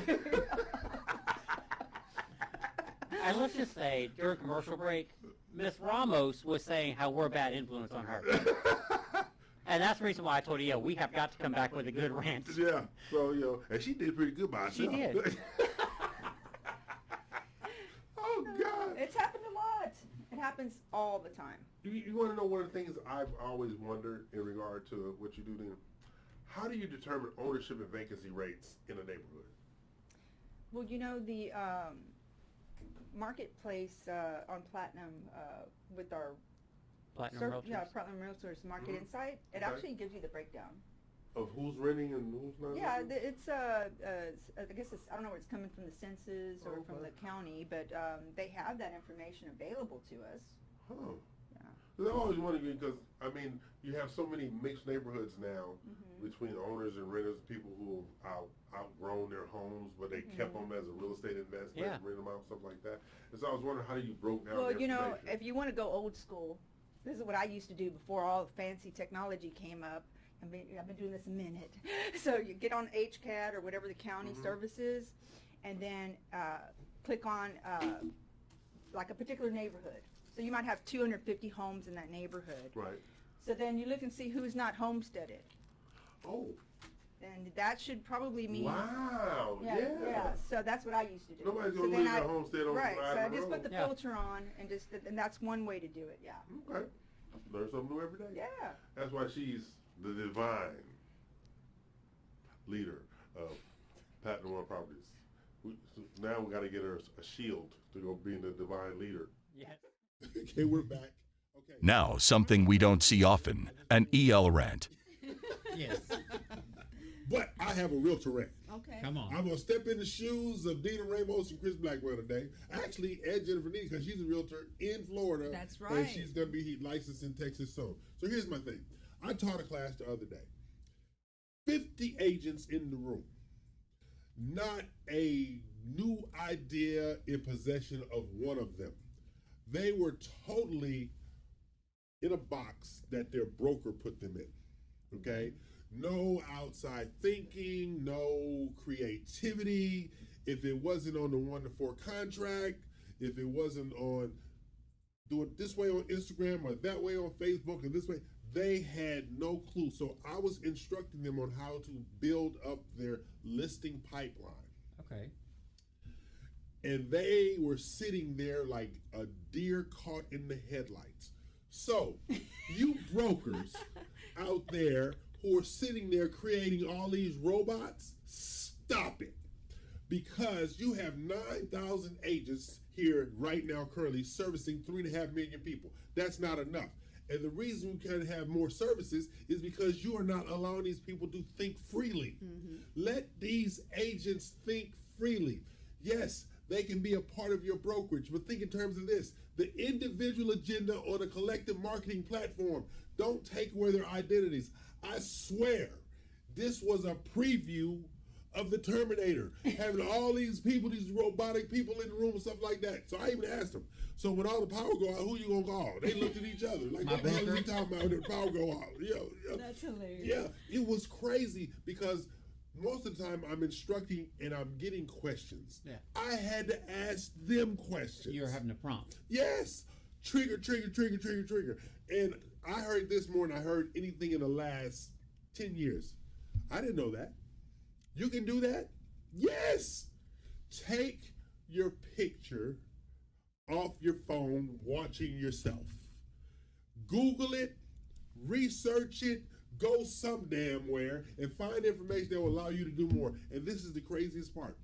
And let's just say, during commercial break, Miss Ramos was saying how we're a bad influence on her. And that's the reason why I told you, we have got to come back with a good rant. Yeah, so, you know, and she did pretty good by herself. She did. Oh, God. It's happened a lot. It happens all the time. You want to know one of the things I've always wondered in regard to what you do then? How do you determine ownership and vacancy rates in a neighborhood? Well, you know, the marketplace on Platinum with our Platinum Realtors. Platinum Realtors Market Mhm. Insight, it Okay. actually gives you the breakdown. Of who's renting and who's not Yeah, renting? it's I guess it's, I don't know where it's coming from, the census or from Okay. the county, but they have that information available to us. Huh. Yeah. 'Cause I always wondered because, I mean, you have so many mixed neighborhoods now Mhm. between owners and renters, people who have outgrown their homes, but they kept them as a real estate investment, Yeah. rent them out, stuff like that. And so I was wondering how you broke down Well, the you know, information. if you want to go old school, this is what I used to do before all the fancy technology came up. I've been doing this a minute. So you get on HCAD or whatever the county Mhm. service is, and then click on like a particular neighborhood. So you might have 250 homes in that neighborhood. Right. So then you look and see who's not homesteaded. Oh, And that should probably mean... wow. Yeah. So that's what I used to do. Nobody's So gonna then leave their homestead on the right. side So I of the just put road. the Yeah. filter on, and that's one way to do it. Yeah. Okay. Learn something new every day. Yeah. That's why she's the divine leader of Platinum One Properties. So now we got to get her a shield to go being the divine leader. Yes. Okay, we're back. Okay. Now, something we don't see often, an EL rant. Yes. But I have a realtor rant. Okay. Come on. I'm gonna step in the shoes of Dina Ramos and Chris Blackwell today. Actually, and Jennifer Needy, because she's a realtor in Florida. That's And right. she's gonna be licensed in Texas soon. So here's my thing. I taught a class the other day. 50 agents in the room. Not a new idea in possession of one of them. They were totally in a box that their broker put them in. Okay? No outside thinking, no creativity. If it wasn't on the 1-4 contract, if it wasn't on do it this way on Instagram or that way on Facebook or this way, they had no clue. So I was instructing them on how to build up their listing pipeline. Okay. And they were sitting there like a deer caught in the headlights. So, you brokers out there who are sitting there creating all these robots, stop it. Because you have 9,000 agents here right now currently servicing 3.5 million people. That's not enough. And the reason you can have more services is because you are not allowing these people to think freely. Let these agents think freely. Yes, they can be a part of your brokerage, but think in terms of this. The individual agenda on a collective marketing platform, don't take away their identities. I swear, this was a preview of the Terminator, having all these people, these robotic people in the room and stuff like that. So I even asked them, so when all the power go out, who you gonna call? They looked at each other like, what the hell is he talking about when the power go out? That's hilarious. Yeah, it was crazy because most of the time I'm instructing and I'm getting questions. Yeah. I had to ask them questions. You're having a prompt. Yes. Trigger. And I heard this more than I heard anything in the last 10 years. I didn't know that. You can do that? Yes. Take your picture off your phone watching yourself. Google it, research it, go some damn where and find information that will allow you to do more. And this is the craziest part.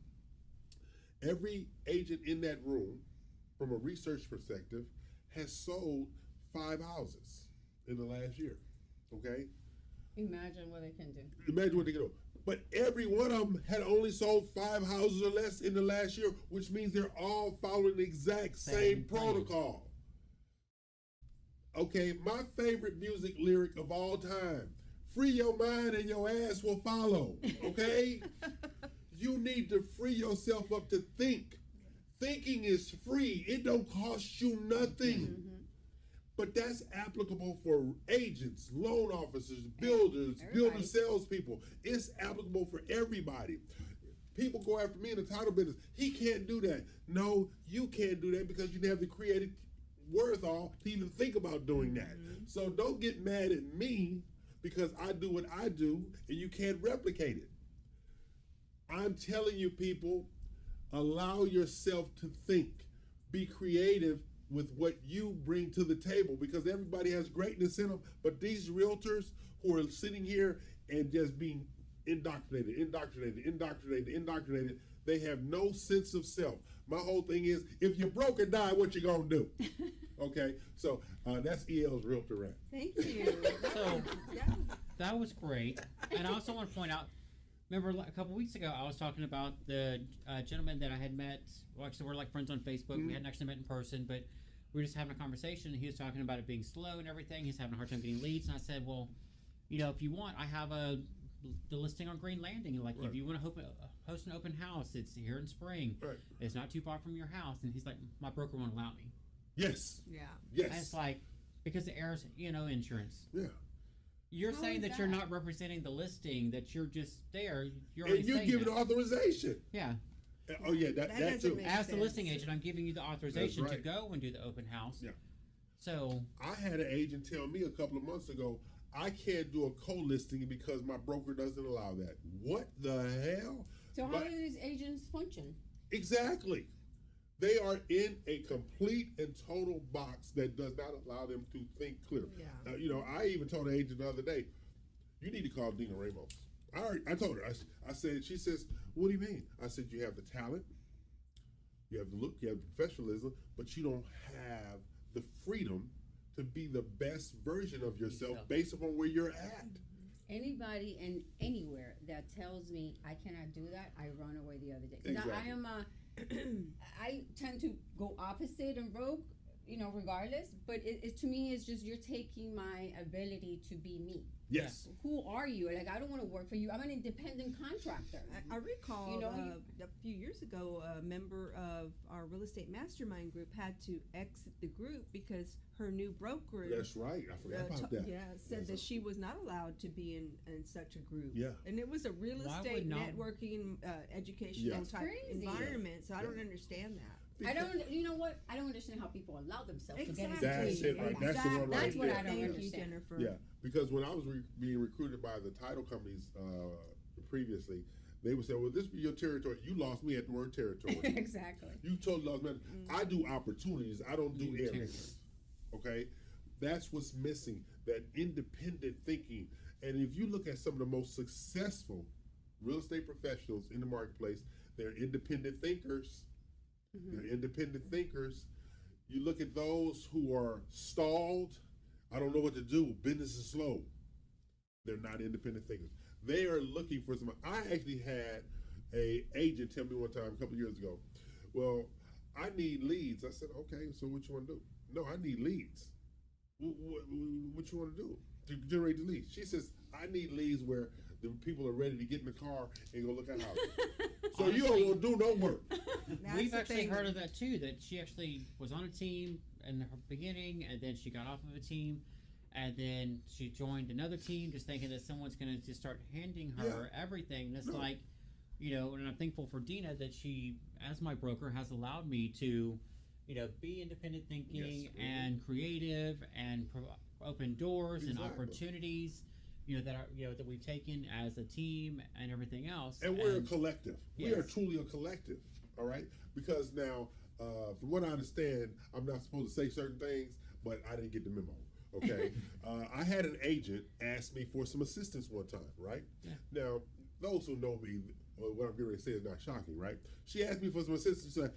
Every agent in that room, from a research perspective, has sold 5 houses in the last year. Okay? Imagine what they can do. Imagine what they can do. But every one of them had only sold 5 houses or less in the last year, which means they're all following the exact same protocol. Okay, my favorite music lyric of all time. Free your mind and your ass will follow. Okay? You need to free yourself up to think. Thinking is free. It don't cost you nothing. But that's applicable for agents, loan officers, builders, builder salespeople. It's applicable for everybody. People go after me in the title business. He can't do that. No, you can't do that because you didn't have the creative wherewithal to even think about doing that. So don't get mad at me because I do what I do and you can't replicate it. I'm telling you, people, allow yourself to think. Be creative with what you bring to the table because everybody has greatness in them. But these realtors who are sitting here and just being indoctrinated, they have no sense of self. My whole thing is, if you're broke and die, what you gonna do? Okay, so that's EL's realtor rant. Thank you. So that was great. And I also want to point out, remember a couple weeks ago, I was talking about the gentleman that I had met. Well, actually, we're like friends on Facebook. We hadn't actually met in person, but we were just having a conversation. And he was talking about it being slow and everything. He's having a hard time getting leads. And I said, well, you know, if you want, I have the listing on Green Landing. And like, if you want to host an open house, it's here in spring. Right. It's not too far from your house. And he's like, my broker won't allow me. Yes. Yeah. Yes. And it's like, because the heirs, insurance. Yeah. You're How saying is that you're that? not representing the listing, that you're just there. You're And you're saying giving that. authorization. Yeah. Oh yeah, that doesn't too. make As the sense. listing agent, I'm giving you the authorization That's to right. go and do the open house. Yeah. So I had an agent tell me a couple of months ago, I can't do a co-listing because my broker doesn't allow that. What the hell? So how But- do these agents function? Exactly. They are in a complete and total box that does not allow them to think clear. Yeah. I even told an agent the other day, you need to call Dina Ramos. I told her. I said. She says, "What do you mean?" I said, "You have the talent, you have the look, you have the professionalism, but you don't have the freedom to be the best version of yourself based upon where you're at." Anybody and anywhere that tells me I cannot do that, I run away the other day. Now, Exactly. I am I tend to go opposite and rogue, regardless. But it to me is just you're taking my ability to be me. Yes. Who are you? Like, I don't want to work for you. I'm an independent contractor. I recall You know, a few years ago, a member of our real estate mastermind group had to exit the group because her new brokerage. That's right. I forgot about that. Yeah, said that she was not allowed to be in such a group. Yeah. And it was a real Why estate would not- networking, educational That's type crazy. environment. So I don't Yeah. understand that. I don't. You know what? I don't understand how people allow themselves to get into That's it, right. That's the one right That's what there. I don't Thank you, understand. Jennifer. Yeah, because when I was being recruited by the title companies previously, they would say, "Well, this be your territory." You lost me at the word territory. Exactly. You totally lost me. I do opportunities. I don't do You do areas. Okay, that's what's missing. That independent thinking. And if you look at some of the most successful real estate professionals in the marketplace, they're independent thinkers. They're independent thinkers. You look at those who are stalled. I don't know what to do. Business is slow. They're not independent thinkers. They are looking for some. I actually had a agent tell me one time a couple of years ago, "Well, I need leads." I said, "Okay, so what you want to do?" "No, I need leads." What you want to do to generate the leads?" She says, "I need leads where the people are ready to get in the car and go look at houses." So you don't want to do no work. That's We've the actually thing. heard of that too. That she actually was on a team in her beginning, and then she got off of a team, and then she joined another team, just thinking that someone's going to just start handing her everything. And it's No. like, and I'm thankful for Dina that she, as my broker, has allowed me to, be independent thinking Yes. and creative and open doors and Exactly. opportunities. That are that we've taken as a team and everything else. And we're a collective. We are Yes. truly a collective, all right? Because now, from what I understand, I'm not supposed to say certain things, but I didn't get the memo, okay? I had an agent ask me for some assistance one time, right? Yeah. Now, those who know me, what I'm getting ready to say is not shocking, right? She asked me for some assistance. She said,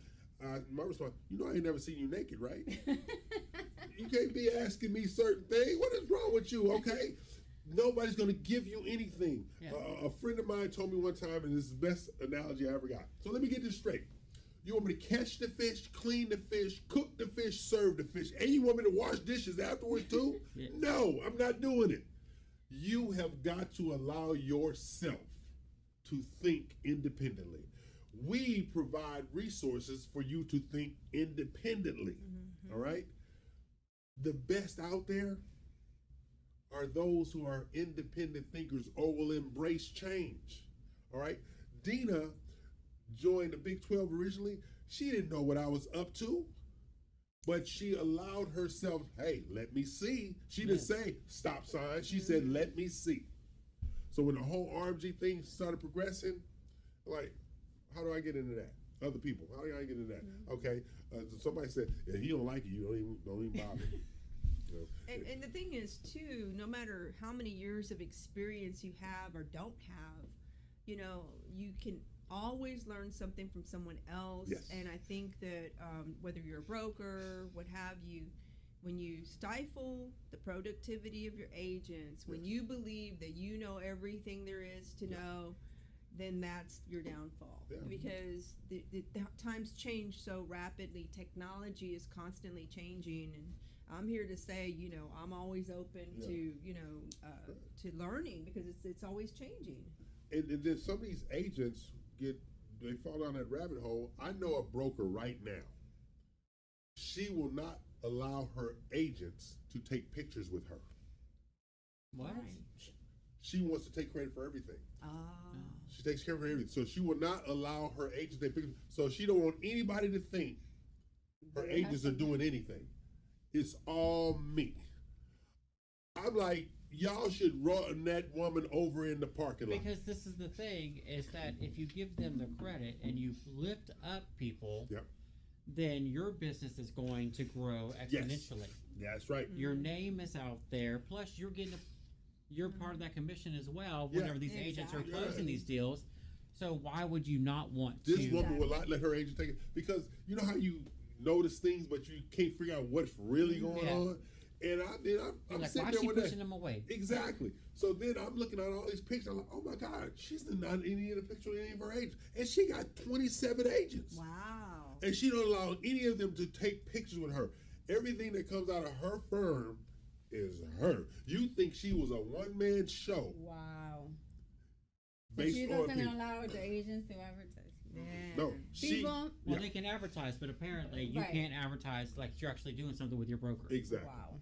my response, I ain't never seen you naked, right? You can't be asking me certain things. What is wrong with you, okay? Nobody's going to give you anything. Yeah. A friend of mine told me one time, and this is the best analogy I ever got. So let me get this straight. You want me to catch the fish, clean the fish, cook the fish, serve the fish, and you want me to wash dishes afterwards too? Yeah. No, I'm not doing it. You have got to allow yourself to think independently. We provide resources for you to think independently. All right? The best out there are those who are independent thinkers or will embrace change. All right? Dina joined the Big 12 originally. She didn't know what I was up to, but she allowed herself, hey, let me see. She didn't say stop sign. She said, let me see. So when the whole RMG thing started progressing, like, how do I get into that? Other people, how do I get into that? Okay, somebody said, he don't like you, don't even bother. And the thing is too, no matter how many years of experience you have or don't have, you can always learn something from someone else. Yes. And I think that whether you're a broker, what have you, when you stifle the productivity of your agents, when you believe that you know everything there is to know, then that's your downfall. Yeah. Because the times change so rapidly. Technology is constantly changing, and I'm here to say, I'm always open to, to learning because it's always changing. And then some of these agents they fall down that rabbit hole. I know a broker right now. She will not allow her agents to take pictures with her. What? She wants to take credit for everything. Ah. She takes care of everything. So she will not allow her agents to take pictures. So she don't want anybody to think her agents are doing anything. It's all me. I'm like, y'all should run that woman over in the parking lot. Because this is the thing, is that if you give them the credit and you lift up people, Yep. then your business is going to grow exponentially. That's right. Your name is out there, plus you're getting you're part of that commission as well whenever these agents are Exactly. closing these deals. So why would you not want This to? woman will not let her agent take it because you know how you notice things, but you can't figure out what's really going Yeah. on. And I'm like, sitting why is there she with pushing that. them away? Exactly. So then I'm looking at all these pictures. I'm like, oh my God, she's not in any of the pictures of any of her agents, and she got 27 agents. Wow. And she don't allow any of them to take pictures with her. Everything that comes out of her firm is her. You think she was a one-man show Wow. So based she on doesn't people. allow the agents to advertise. Man. No, she People, Well, Yeah. they can advertise, but apparently you Right. can't advertise like you're actually doing something with your broker. exactly. wow.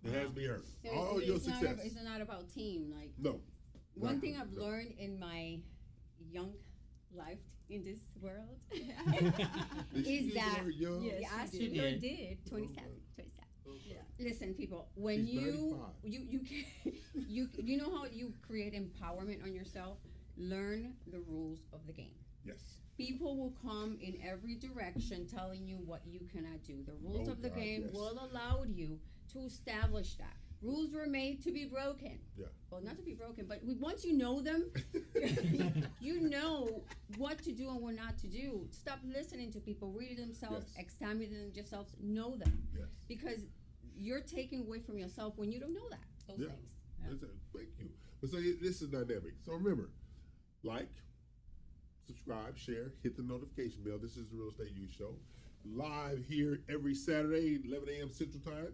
It has to be her. So All it's your not success. it's not about team. Like No. one Not- thing I've no. learned in my young life in this world Did she is use that her young? Yes, I she sure did. did. 27. Oh, 27. Okay. Listen, people, when She's 95. you can, you know how you create empowerment on yourself? Learn the rules of the game. Yes. People will come in every direction telling you what you cannot do. The rules Oh, of the God, game yes. will allow you to establish that. Rules were made to be broken. Yeah. Well, not to be broken, but once you know them, you know what to do and what not to do. Stop listening to people, read it themselves, Yes. examine it themselves, know them. Yes. Because you're taking away from yourself when you don't know that, those Yeah. things. Thank you. But so this is dynamic. So remember, like, subscribe, share, hit the notification bell. This is the Real Estate You Show. Live here every Saturday, 11 a.m. Central Time,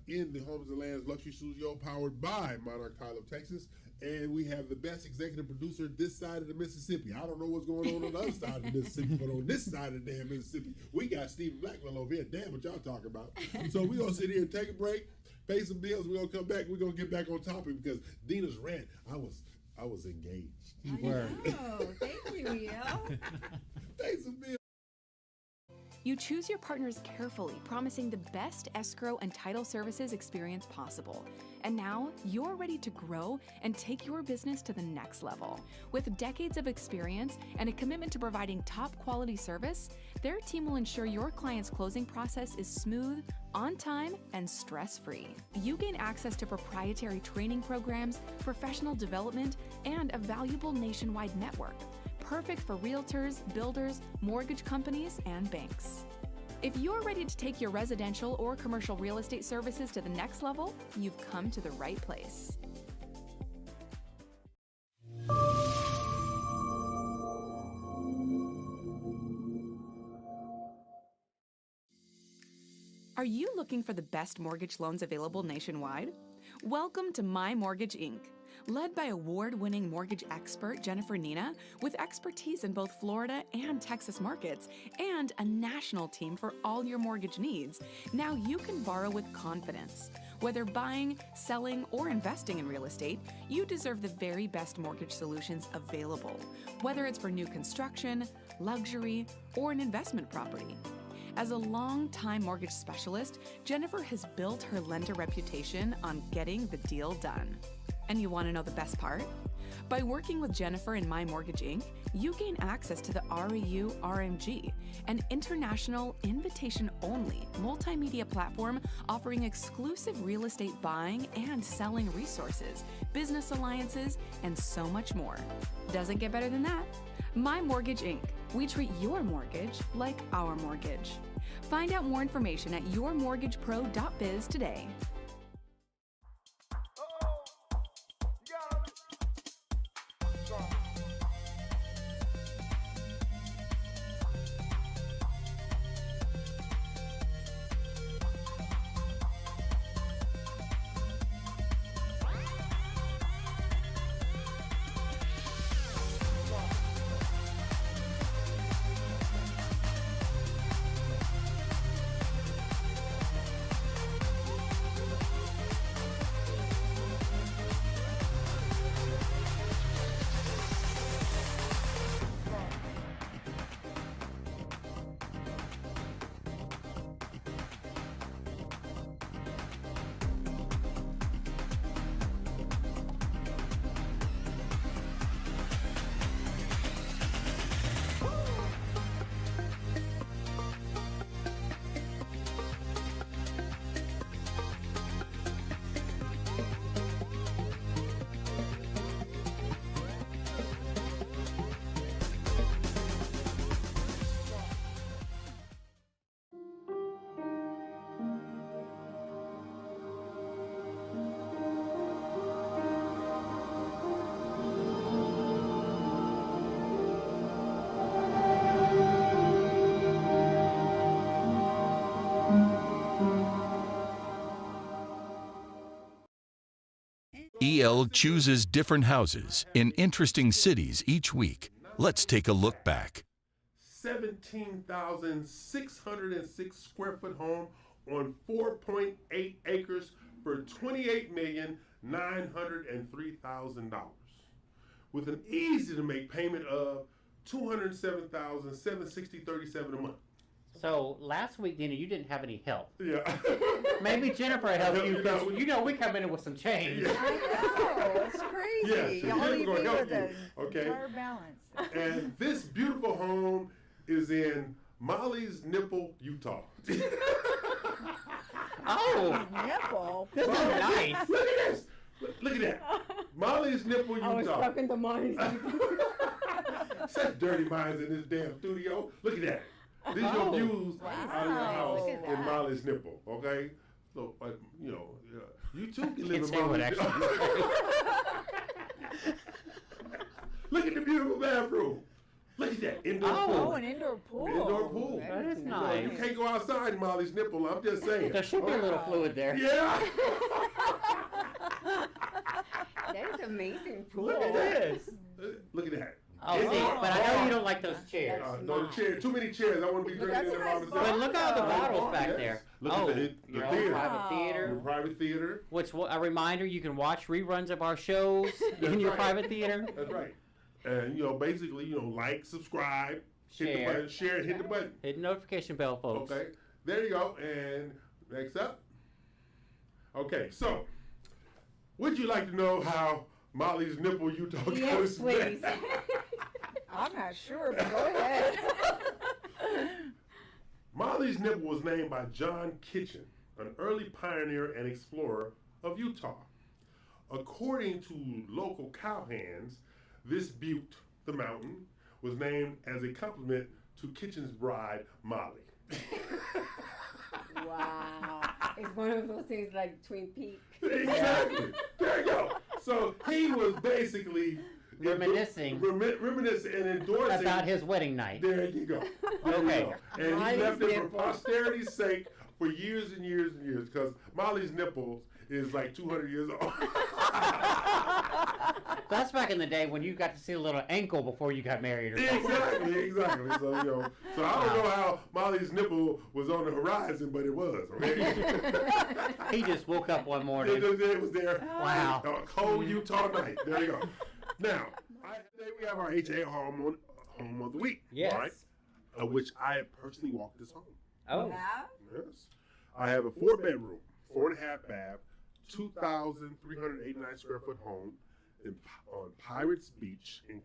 in the Homes and Lands Luxury Studio, powered by Monarch Tile of Texas. And we have the best executive producer this side of the Mississippi. I don't know what's going on the other side of the Mississippi, but on this side of the damn Mississippi, we got Stephen Blackwell over here. Damn what y'all talking about. So we're going to sit here and take a break, pay some bills. We're going to come back. We're going to get back on topic because Dina's rant, I was engaged. I know. Thank you, Leo. Pay some bills. You choose your partners carefully, promising the best escrow and title services experience possible. And now you're ready to grow and take your business to the next level. With decades of experience and a commitment to providing top quality service, their team will ensure your client's closing process is smooth, on time, and stress-free. You gain access to proprietary training programs, professional development, and a valuable nationwide network. Perfect for realtors, builders, mortgage companies, and banks. If you're ready to take your residential or commercial real estate services to the next level, you've come to the right place. Are you looking for the best mortgage loans available nationwide? Welcome to My Mortgage Inc. Led by award-winning mortgage expert Jennifer Nina, with expertise in both Florida and Texas markets, and a national team for all your mortgage needs, now you can borrow with confidence. Whether buying, selling, or investing in real estate, you deserve the very best mortgage solutions available, whether it's for new construction, luxury, or an investment property. As a long-time mortgage specialist, Jennifer has built her lender reputation on getting the deal done. And you want to know the best part? By working with Jennifer and My Mortgage Inc., you gain access to the REU RMG, an international invitation-only multimedia platform offering exclusive real estate buying and selling resources, business alliances, and so much more. Doesn't get better than that. My Mortgage Inc. We treat your mortgage like our mortgage. Find out more information at yourmortgagepro.biz today. EL chooses different houses in interesting cities each week. Let's take a look back. 17,606 square foot home on 4.8 acres for $28,903,000 with an easy to make payment of $207,760.37 a month. So last week, Dina, you didn't have any help. Yeah. Maybe Jennifer helped you because you know we come in with some change. I know, it's crazy. Yes, You Jennifer only gonna be help with you, an okay? entire balance. And this beautiful home is in Molly's Nipple, Utah. Oh, Nipple. this is nice. Look at this. Look at that. Molly's Nipple, I was Utah. stuck in the mind. Such dirty minds in this damn studio. Look at that. These are your views out of your house Look at in that. Molly's Nipple, okay? So, you know, you too can live Can't in say what Molly's actually. Look at the beautiful bathroom. Look at that indoor Oh. pool. Oh, an indoor pool. Indoor pool. That is You nice. can't go outside in Molly's Nipple. I'm just saying. There should be a little fluid there. Yeah. That is amazing pool. Look at that. Look at that. Oh, see, but I know you don't like those chairs. No, the chair. Too many chairs. I want to be drinking that's in a the nice Molly's bar. But Nipple. look at all the Oh, bottles back yes. there. Look Oh, at the your own theater. private Your theater. private theater. Which a reminder, you can watch reruns of our shows in your right. private theater. That's right. And, you know, basically, you know, like, subscribe, hit the Share. button, share, hit the button. Hit the notification bell, folks. Okay. There you go. And next up. Okay, so, would you like to know how Molly's Nipple, Utah Yes, goes? please. I'm not sure, but go ahead. Molly's Nipple was named by John Kitchen, an early pioneer and explorer of Utah. According to local cowhands, this butte, the mountain, was named as a compliment to Kitchen's bride, Molly. Wow. It's one of those things like Twin Peaks. Exactly. There you go. So he was basically Reminiscing. Reminiscing and endorsing. About his wedding night. There you go. There you Okay. go. And he Molly's left it for Nipple. posterity's sake for years and years and years because Molly's Nipples is like 200 years old. That's back in the day when you got to see a little ankle before you got married or something. Exactly. So, you know, so I don't know how Molly's nipple was on the horizon, but it was. Okay? He just woke up one morning. It was there. Wow. A cold Utah night. There you go. Now, today we have our HA home of the week. Yes. All right? Which I have personally walked this home. Oh. Yes. I have a 4-bedroom, 4.5 bath, 2,389 square foot home on Pirates Beach in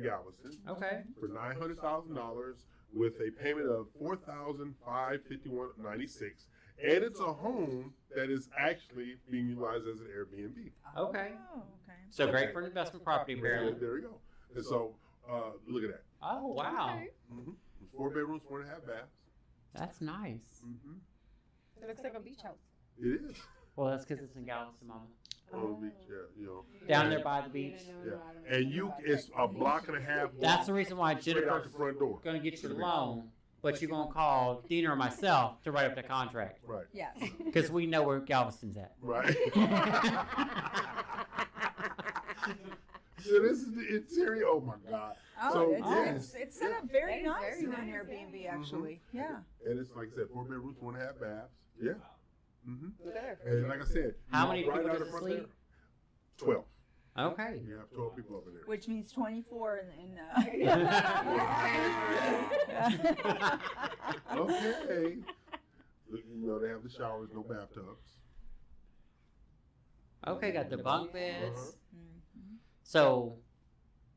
Galveston Okay. for $900,000 with a payment of $4,551.96, and it's a home that is actually being utilized as an Airbnb. Okay. Oh, okay. So great for an investment property, apparently. There we go. And so, look at that. Oh, wow. 4 bedrooms, 4.5 baths. That's nice. It looks like a beach house. It is Well, that's because it's in Galveston, Mama. on the beach. Yeah, you know. Down there by the beach. Yeah, and it's a block and a half. That's the reason why straight out Jennifer's the front door. going to get you the loan, but you're going to call Dina or myself to write up the contract. Right. Yes. Because we know where Galveston's at. Right. So this is the interior. Oh my God. Oh, So, it's, yes. it's set up very That is nice very in an nice. Airbnb, actually. Yeah. And it's like I said, 4 bedrooms, 4.5 baths. Yeah. Look at her. And like I said, How you many walk people out does the it front sleep? there, 12. Okay. You have 12 people up in there. Which means 24 in Okay. Look, you know, they have the showers, no bathtubs. Okay, got the bunk beds. Mm-hmm. So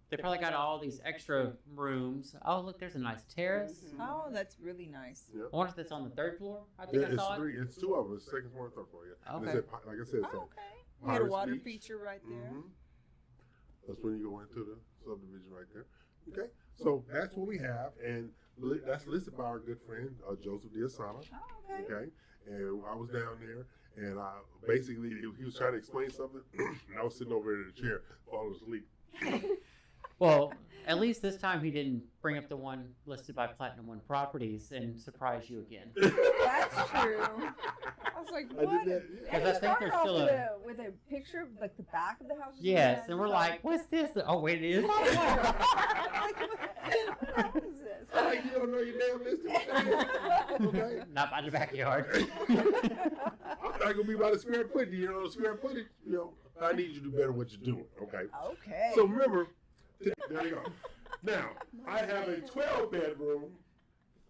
they probably got all these extra rooms. Oh, look, there's a nice terrace. Oh, that's really nice. Yeah. I wonder if that's on the 3rd floor. I think I It's saw it. 3. It's 2 of them. It's second floor and third floor. Yeah. And it's Okay. like I said, it's Oh, a okay. You had a Pirates water Beach. feature right there. Mhm. That's when you go into the subdivision right there. Okay, so that's what we have, and that's listed by our good friend Joseph Diasana. Oh, okay. Okay, and I was down there, and I basically he was trying to explain something, and I was sitting over in the chair falling asleep. Well, at least this time he didn't bring up the one listed by Platinum One Properties and surprise you again. That's true. I was like, I did what? that. Because I think there's still with a picture of like the back of the house. or Yes, something and we're that. like, what's this? Oh, wait, it is. What is this? Like, you don't know your damn listing. Okay. Not by the backyard. I'm not gonna be by the square footage. You know, the square footage. You know, I need you to do better what you're doing. Okay. Okay. So remember, there you go. Now I have a 12-bedroom,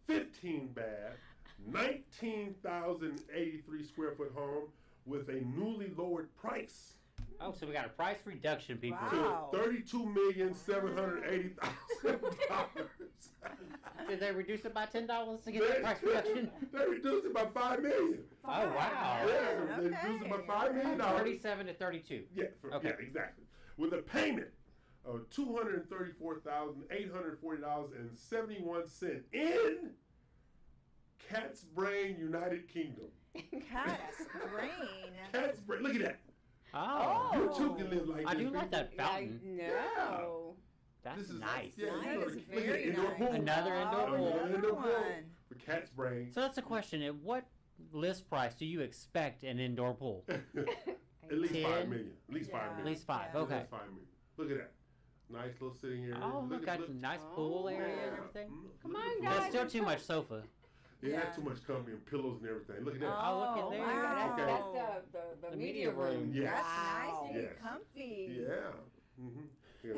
15-bath, 19,083 square foot home with a newly lowered price Oh, so we got a price reduction, people. Wow. to $32,780,000. Did they reduce it by $10 to get the price reduction? They reduced it by $5 million. Oh, wow. Yeah, they reduced it by $5 million. 37 to 32. Yeah, Okay. yeah, exactly. With a payment of $234,840.71 in Cat's Brain, United Kingdom. Cat's brain. Cat's Brain. Look at that. Oh. You too can live like I this. do like that fountain. No. That's This is nice. Yeah, That look is at very it. Indoor nice. pool. Another indoor Oh, pool. Another indoor pool. one. For Cat's Brain. So that's the question. At what list price do you expect an indoor pool? At least 10? $5 million. At least $5 Yeah. At million. least 5. Yeah. Okay. At least $5 million. Look at that. Nice little sitting area. Oh, look, got some nice pool area and everything. Come Look on, at the guys. That's still too much sofa. It had too much company and pillows and everything. Look at that. Oh, look at there. Wow. That's the The media media room. room. Yes. That's nice and Yes. comfy. Yeah. Mm-hmm. Yeah.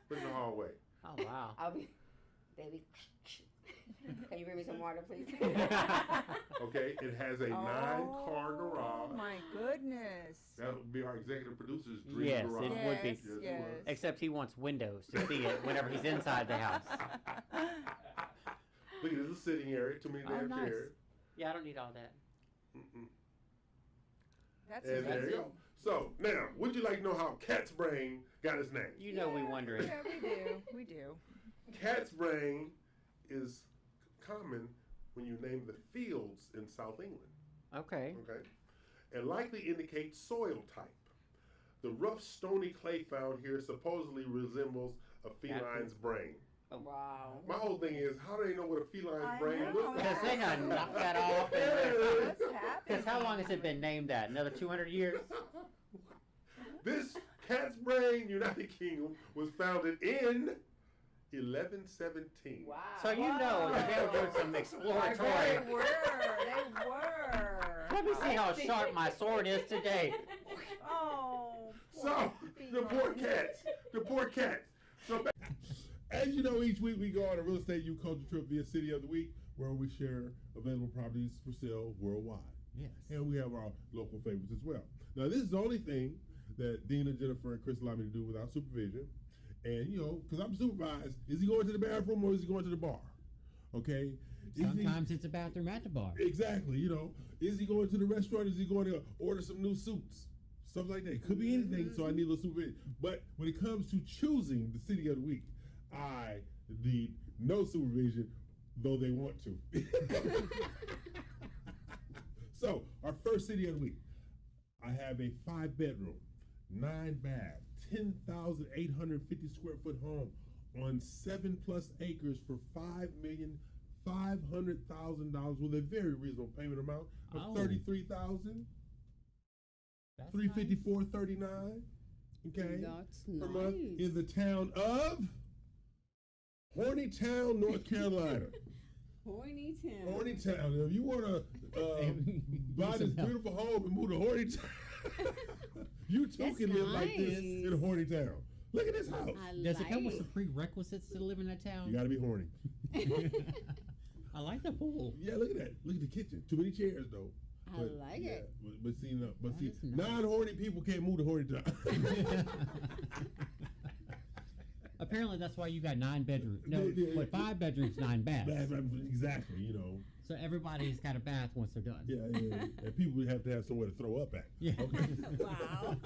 Put it in the hallway. Oh, wow. I'll be, baby. Can you bring me some water, please? Okay. It has a 9-car Oh garage. my goodness. That would be our executive producer's dream Yes, garage. it would be. Yes, Yes, it yes. would. Except he wants windows to see it whenever he's inside the house. Look at this sitting area. Too many Oh, damn nice. chairs. Yeah, I don't need all that. Mm-mm. That's And there you amazing. go. So now, would you like to know how Cat's Brain got its name? You know we wondering. Yeah, we do. We do. Cat's Brain is common when you name the fields in South England. Okay. Okay, and likely indicates soil type. The rough stony clay found here supposedly resembles a feline's brain. Wow. My whole thing is, how do they know what a feline's I brain know. looks like? Because they done knocked that off. Yeah. What's happening? Because how long has it been named that? Another 200 years? This Cat's Brain, United Kingdom, was founded in 1117. Wow. So you know that they were doing some They exploratory. were. They were. Let me see how sharp my sword is today. Oh. So, the poor cats. The poor cats. So, as you know, each week we go on a real estate youth culture trip via City of the Week, where we share available properties for sale worldwide. Yes. And we have our local favorites as well. Now, this is the only thing that Dina, Jennifer, and Chris allow me to do without supervision. And, you know, because I'm supervised, is he going to the bathroom or is he going to the bar? Okay? Is he- Sometimes it's a bathroom at the bar. Exactly, you know. Is he going to the restaurant? Is he going to order some new suits? Stuff like that. Could be anything, so I need a little supervision. But when it comes to choosing the city of the week, I need no supervision, though they want to. So, our first city of the week, I have a 5-bedroom, 9-bath, 10,850 square foot home on 7+ acres for $5,500,000 with a very reasonable payment amount of Oh. $33,354.39. That's $354.39. Okay. That's Per month nice. in the town of Hornytown, North Carolina. Hornytown. Hornytown. If you want to buy this beautiful home and move to Hornytown, you too That's can live like this nice. in Hornytown. Look at this house. I Does it come with like some prerequisites to live in that town? You got to be horny. I like the pool. Yeah, look at that. Look at the kitchen. Too many chairs though. I like it. But see, no, but That see, is nice. non-horny people can't move to Hornytown. Apparently, that's why you got 9 bedrooms. No, Yeah, what, 5 bedrooms, 9 baths. Exactly. You know. So everybody's got a bath once they're done. Yeah, yeah. And people have to have somewhere to throw up at. Yeah. Okay. Wow.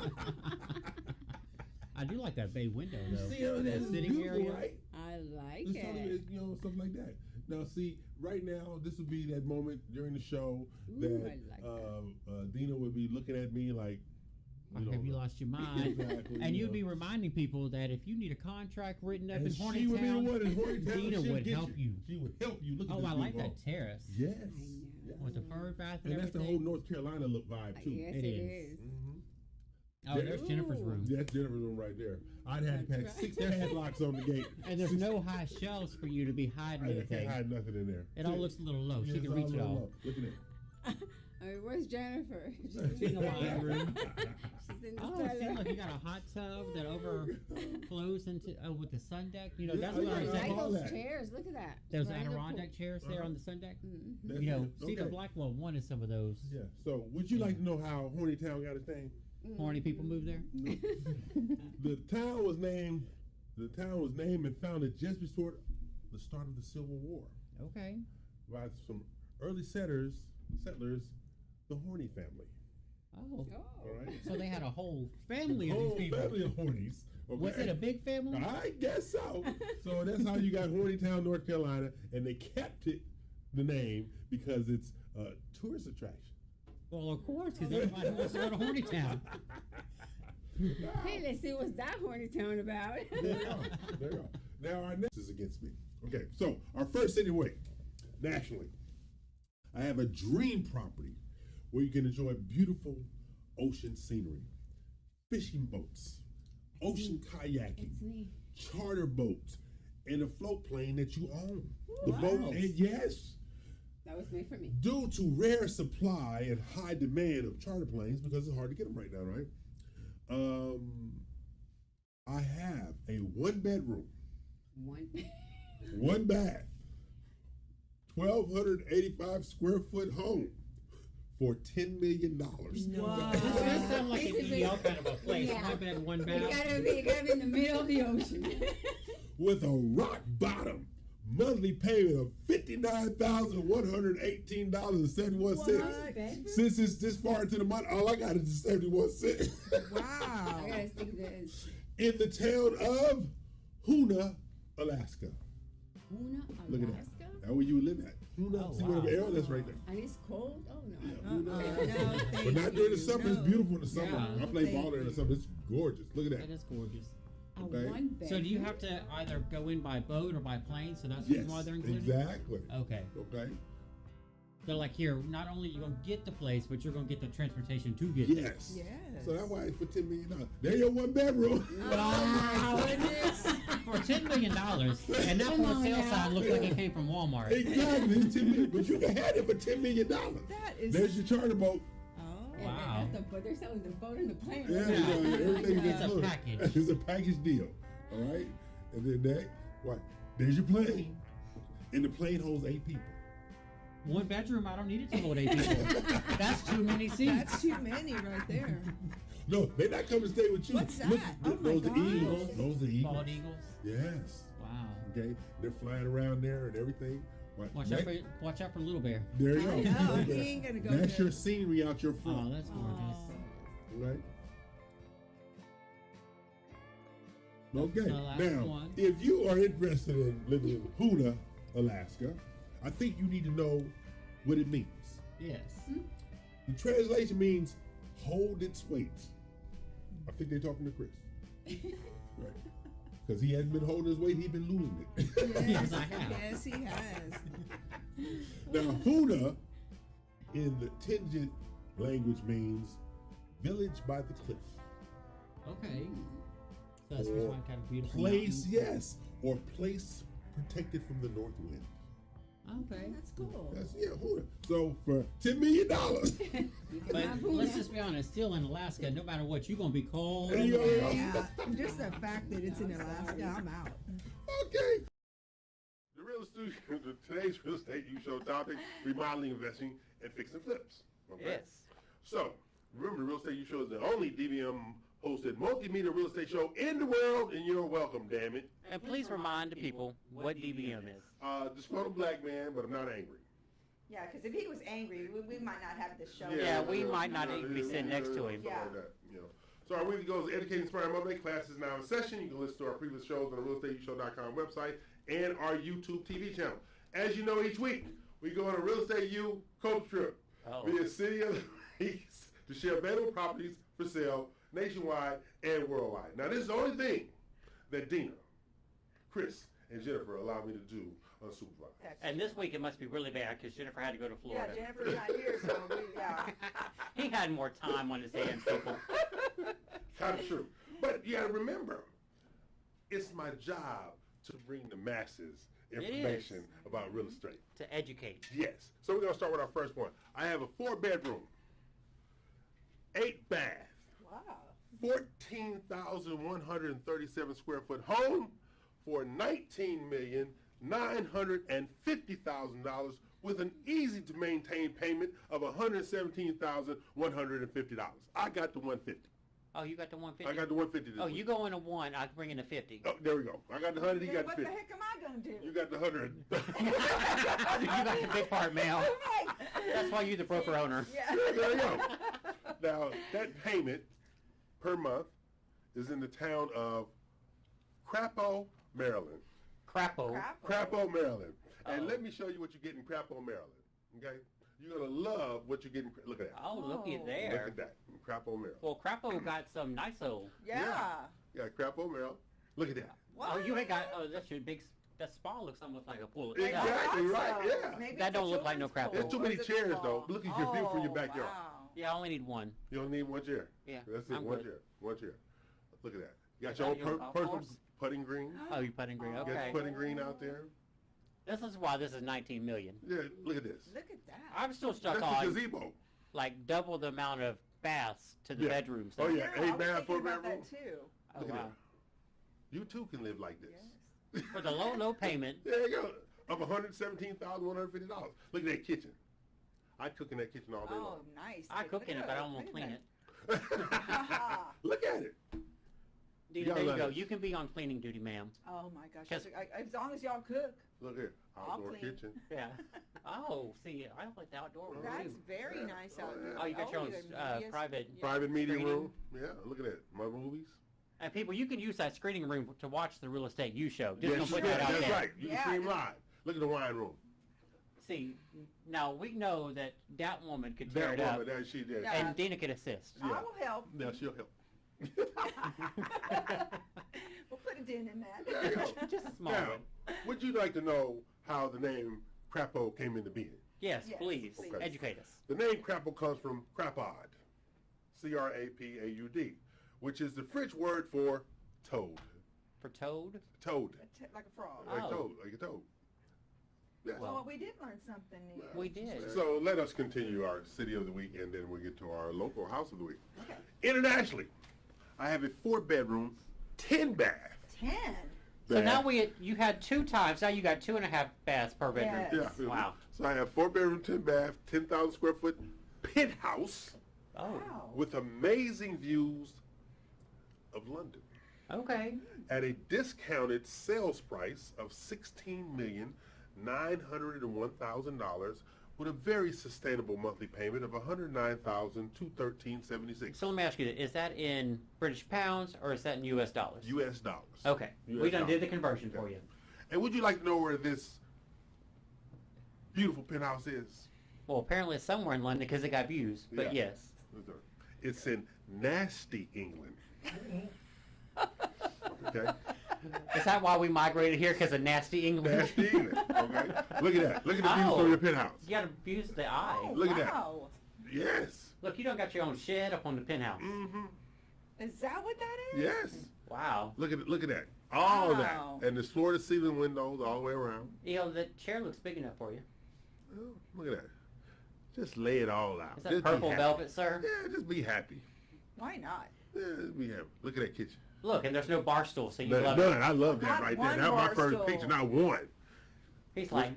I do like that bay window You though. see how The that's sitting beautiful, area. right? I like Just telling you, it. you know, stuff like that. Now, see, right now, this will be that moment during the show Ooh, that I like that. Dina would be looking at me like, Or have you lost your mind? Exactly, And you you'd know. be reminding people that if you need a contract written up And in she would be the one in Hornytown, Hornytown. Dina She'll would get help you. She would help you. Look at Oh, this I like beautiful that terrace. Yes. With the bird bath and, And that's the everything. whole North Carolina look vibe too. Yes, It it is. is. Oh, there's Jennifer's room. That's Jennifer's room right there. I'd have to That's pack 6 padlocks on the gate. And there's no high shelves for you to be hiding I anything. can't hide nothing in there. It all looks a little low. Yeah, She it's can reach it low, all. low. Look at it. I mean, where's Jennifer? She's in the wine room. She's in the Oh, see, cellar. look, you got a hot tub that overflows into with the sun deck. You know, Yeah, that's what yeah, I I was like saying. all those that. chairs. Look at that. Those Right in the Adirondack chairs there on the sun deck. That's You know, it. Cedar Okay. Blackwell wanted some of those. Yeah. So, would you like to know how Hornytown got its name? Horny people move there. The town was named. The town was named and founded just before the start of the Civil War Okay. by some early settlers, the Horny family. Oh. All right. So they had a whole family of Whole these people. family of Hornies. Okay? Was it a big family? I guess so. So that's how you got Hornytown, North Carolina, and they kept it the name because it's a tourist attraction. Well, of course, because everybody wants to go to Hornytown. Hey, let's see what's that horny town about. There you go. There you go. Now our next is against me. Okay, so our first anyway, nationally, I have a dream property where you can enjoy beautiful ocean scenery, fishing boats, ocean kayaking, It's me. charter boats, and a float plane that you own. The Wow. boat, and yes, That was made for me. due to rare supply and high demand of charter planes, because it's hard to get them right now, right? I have a 1-bedroom, One. 1 bath, 1,285 square foot home for $10 million. Wow. That sounds like an Basically- EL kind of a place. Yeah. One bed, one It bath. gotta be in the middle of the ocean. With a rock bottom monthly payment of $59,118.71. What? Since it's this far into the month, all I got is 71 cents. Wow. I gotta stick this. In the town of Hoona, Alaska. Hoona, Look at that. Alaska? That's where you would live at. Hoona, Oh, see where the wow. arrow that's right there. And it's cold? Oh, no. Hoona, No, Alaska. thank But not during the you. summer. It's No. beautiful in the summer. Yeah. I play Thank ball there in the you. summer. It's gorgeous. Look at That that. is gorgeous. A Okay. one bed. So do you have to either go in by boat or by plane? So that's Yes, why they're included? exactly. Okay. Okay. So like here, not only you're going to get the place, but you're going to get the transportation to get there. Yes. Yes. So that's why it's for $10 million. There your 1 bedroom. Oh my goodness. For $10 million. And that Come for on sale now. sign looks like it came from Walmart. Exactly. It's $10 million. But you can have it for $10 million. That is. There's your charter boat. Oh. Wow. But they're selling the boat and the plane. Yeah, Yeah. everything is It's a included. package. It's a package deal. All right. And then there's your plane. And the plane holds 8 people. One bedroom, I don't need it to hold 8 people. That's too many seats. That's too many right there. No, they're not coming to stay with you. What's Look, that? Oh my those God. are eagles. Those are eagles. Bald eagles. Yes. Wow. Okay. They're flying around there and everything. Right. Watch out for Little Bear. There you go. I know, Okay. he ain't gonna go That's there. your scenery out your front. Oh, that's gorgeous. Right? Okay. So last Now, one. if you are interested in living in Hoona, Alaska, I think you need to know what it means. Yes. The translation means hold its weight. I think they're talking to Chris. Right. Because he hasn't been holding his weight, he's been losing it. Yes, I have. Yes, he has. Now, Hoona in the Tingit language means village by the cliff. Okay. So that's just one kind of beautiful. Place, mountains. yes, or place protected from the north wind. Okay. That's cool. That's Hoona. So for $10 million, But let's just be honest, still in Alaska, no matter what, you're gonna be cold. there you go. Yeah, just the fact that it's in Alaska, I'm out. Okay. Today's real estate you show topic: remodeling, investing, and fix and flips. Okay? Yes. So remember, the real estate you show is the only DVM hosted multimedia real estate show in the world, and you're welcome. Damn it. And please remind the people what DBM is. Disgruntled black man, but I'm not angry. Yeah, because if he was angry, we might not have this show. Yeah, we might not even be sitting next to him. Something Yeah. like that, you know. So our weekly goes educating, inspiring, motivate. Class is now in session. You can listen to our previous shows on the realestateushow.com website and our YouTube TV channel. As you know, each week we go on a Real Estate U coach trip Oh. via City of the East to share available properties for sale nationwide and worldwide. Now, this is the only thing that Dina, Chris, and Jennifer allow me to do unsupervised. And this week it must be really bad because Jennifer had to go to Yeah, Florida. Jennifer's not here, so yeah. He had more time on his hands, people. Kind of true. But you got to remember, it's my job to bring the masses information about real estate. To educate. Yes. So we're going to start with our first one. I have a 4-bedroom, 8-bath, Wow. 14,137 square foot home for $19,950,000 with an easy to maintain payment of $117,150. I got the 150. Oh, you got the 150? I got the 150 this Oh, week. you go in a 1, I can bring in a 50. Oh, there we go. I got the 100, he Then got the what the 50. heck am I gonna do? You got the 100. You got the big part, Mel. Right. That's why you're the broker owner. Yeah. There you go. Now, that payment per month is in the town of Crapo, Maryland. Crapo. Crapo, Maryland. And Oh. let me show you what you get in Crapo, Maryland. Okay? You're going to love what you get in. Look at that. Oh, looky Oh. there. Look at that. In Crapo, Maryland. Well, Crapo got some nice old. Yeah. Yeah, Crapo, Maryland. Look at that. Oh, you ain't got. Oh, that's your big. That spa looks almost like a pool. Exactly. I thought right, so. yeah. Maybe That it's a don't look like no children's crap. There's pool. too Or many is it chairs, football? though. Look at your view from your backyard. Wow. Yeah, I only need one. You don't need one chair. Yeah, That's it. I'm One good. chair. One chair. Look at that. You got Is your that own your golf personal course? putting green. Oh, you putting green. You got Okay. your putting green out there. This is why this is 19 million. Yeah, look at this. Look at that. I'm still stuck That's the on gazebo. like double the amount of baths to the Yeah. bedrooms. Oh, yeah. I 8 was bath, thinking 4 about bedroom. that too. Oh, Look at wow. that. You too can live like this. For the low payment. There you go. Of $117,150. Look at that kitchen. I cook in that kitchen all day Oh, long. nice. I Look cook at in it, but I don't look want to at clean that. it. Look at it. Dina, Y'all there you love go. it. You can be on cleaning duty, ma'am. Oh my gosh. 'Cause- As long as y'all cook. Look here. I'll Outdoor clean. kitchen. Yeah. Oh, see, I like the outdoor one That's too. very nice out there. Oh, you got your own yes, private. yeah. Private meeting Screening. room. Yeah, look at that. My movies. And people, you can use that screening room to watch the Real Estate U show. Just Yes, gonna put you that can. out That's there. right. You Yeah. can stream live. Look at the wine room. See, now we know that that woman could tear That it woman, up, that she did. Yeah. and Dina could assist. Yeah. I will help. Now she'll help. We'll put a dent in that. There you go. Just a small Now, one. would you like to know how the name Crapo came into being? Yes, Yes, please. please. Educate us. The name Crapo comes from crapaude, C-R-A-P-A-U-D, which is the French word for toad. For Toad? Toad. Like a frog. Like Oh. toad, like a toad. Yes. Well, we did learn something new. We did. So let us continue our city of the week, and then we'll get to our local house of the week. Okay. Internationally, I have a 4-bedroom, 10-bath. 10. So now you had 2 times. Now you got 2.5 baths per bedroom. Yes. Yeah. Wow. So I have 4-bedroom, 10-bath, 10,000 square foot penthouse Oh. Wow. with amazing views of London Okay. at a discounted sales price of $16,901,000 with a very sustainable monthly payment of $109,213.76 So let me ask you, is that in British pounds or is that in U.S. dollars? U.S. dollars. Okay. US We done did the dollars. conversion Yeah. for you. And would you like to know where this beautiful penthouse is? Well, apparently it's somewhere in London because it got views. But Yeah. yes. It's in nasty England. Okay? Is that why we migrated here? Because of nasty England? Nasty England. Okay? Look at that. Look at the views Oh. from your penthouse. You got to use the eye. Oh, Look at that. wow. Yes. Look, you don't got your own shed up on the penthouse. Mm-hmm. Is that what that is? Yes. Wow. Look at it. Look at that. All of that. Wow. And there's floor to ceiling windows all the way around. You know, the chair looks big enough for you. Oh, look at that. Just lay it all out. Is that Just be purple happy. velvet, sir? Yeah, just be happy. Why not? Yeah, just be happy. Look at that kitchen. Look, and there's no bar stool, so you None. love None. it. I love that Not right there. one That was my bar first stool. picture. Not one. He's like,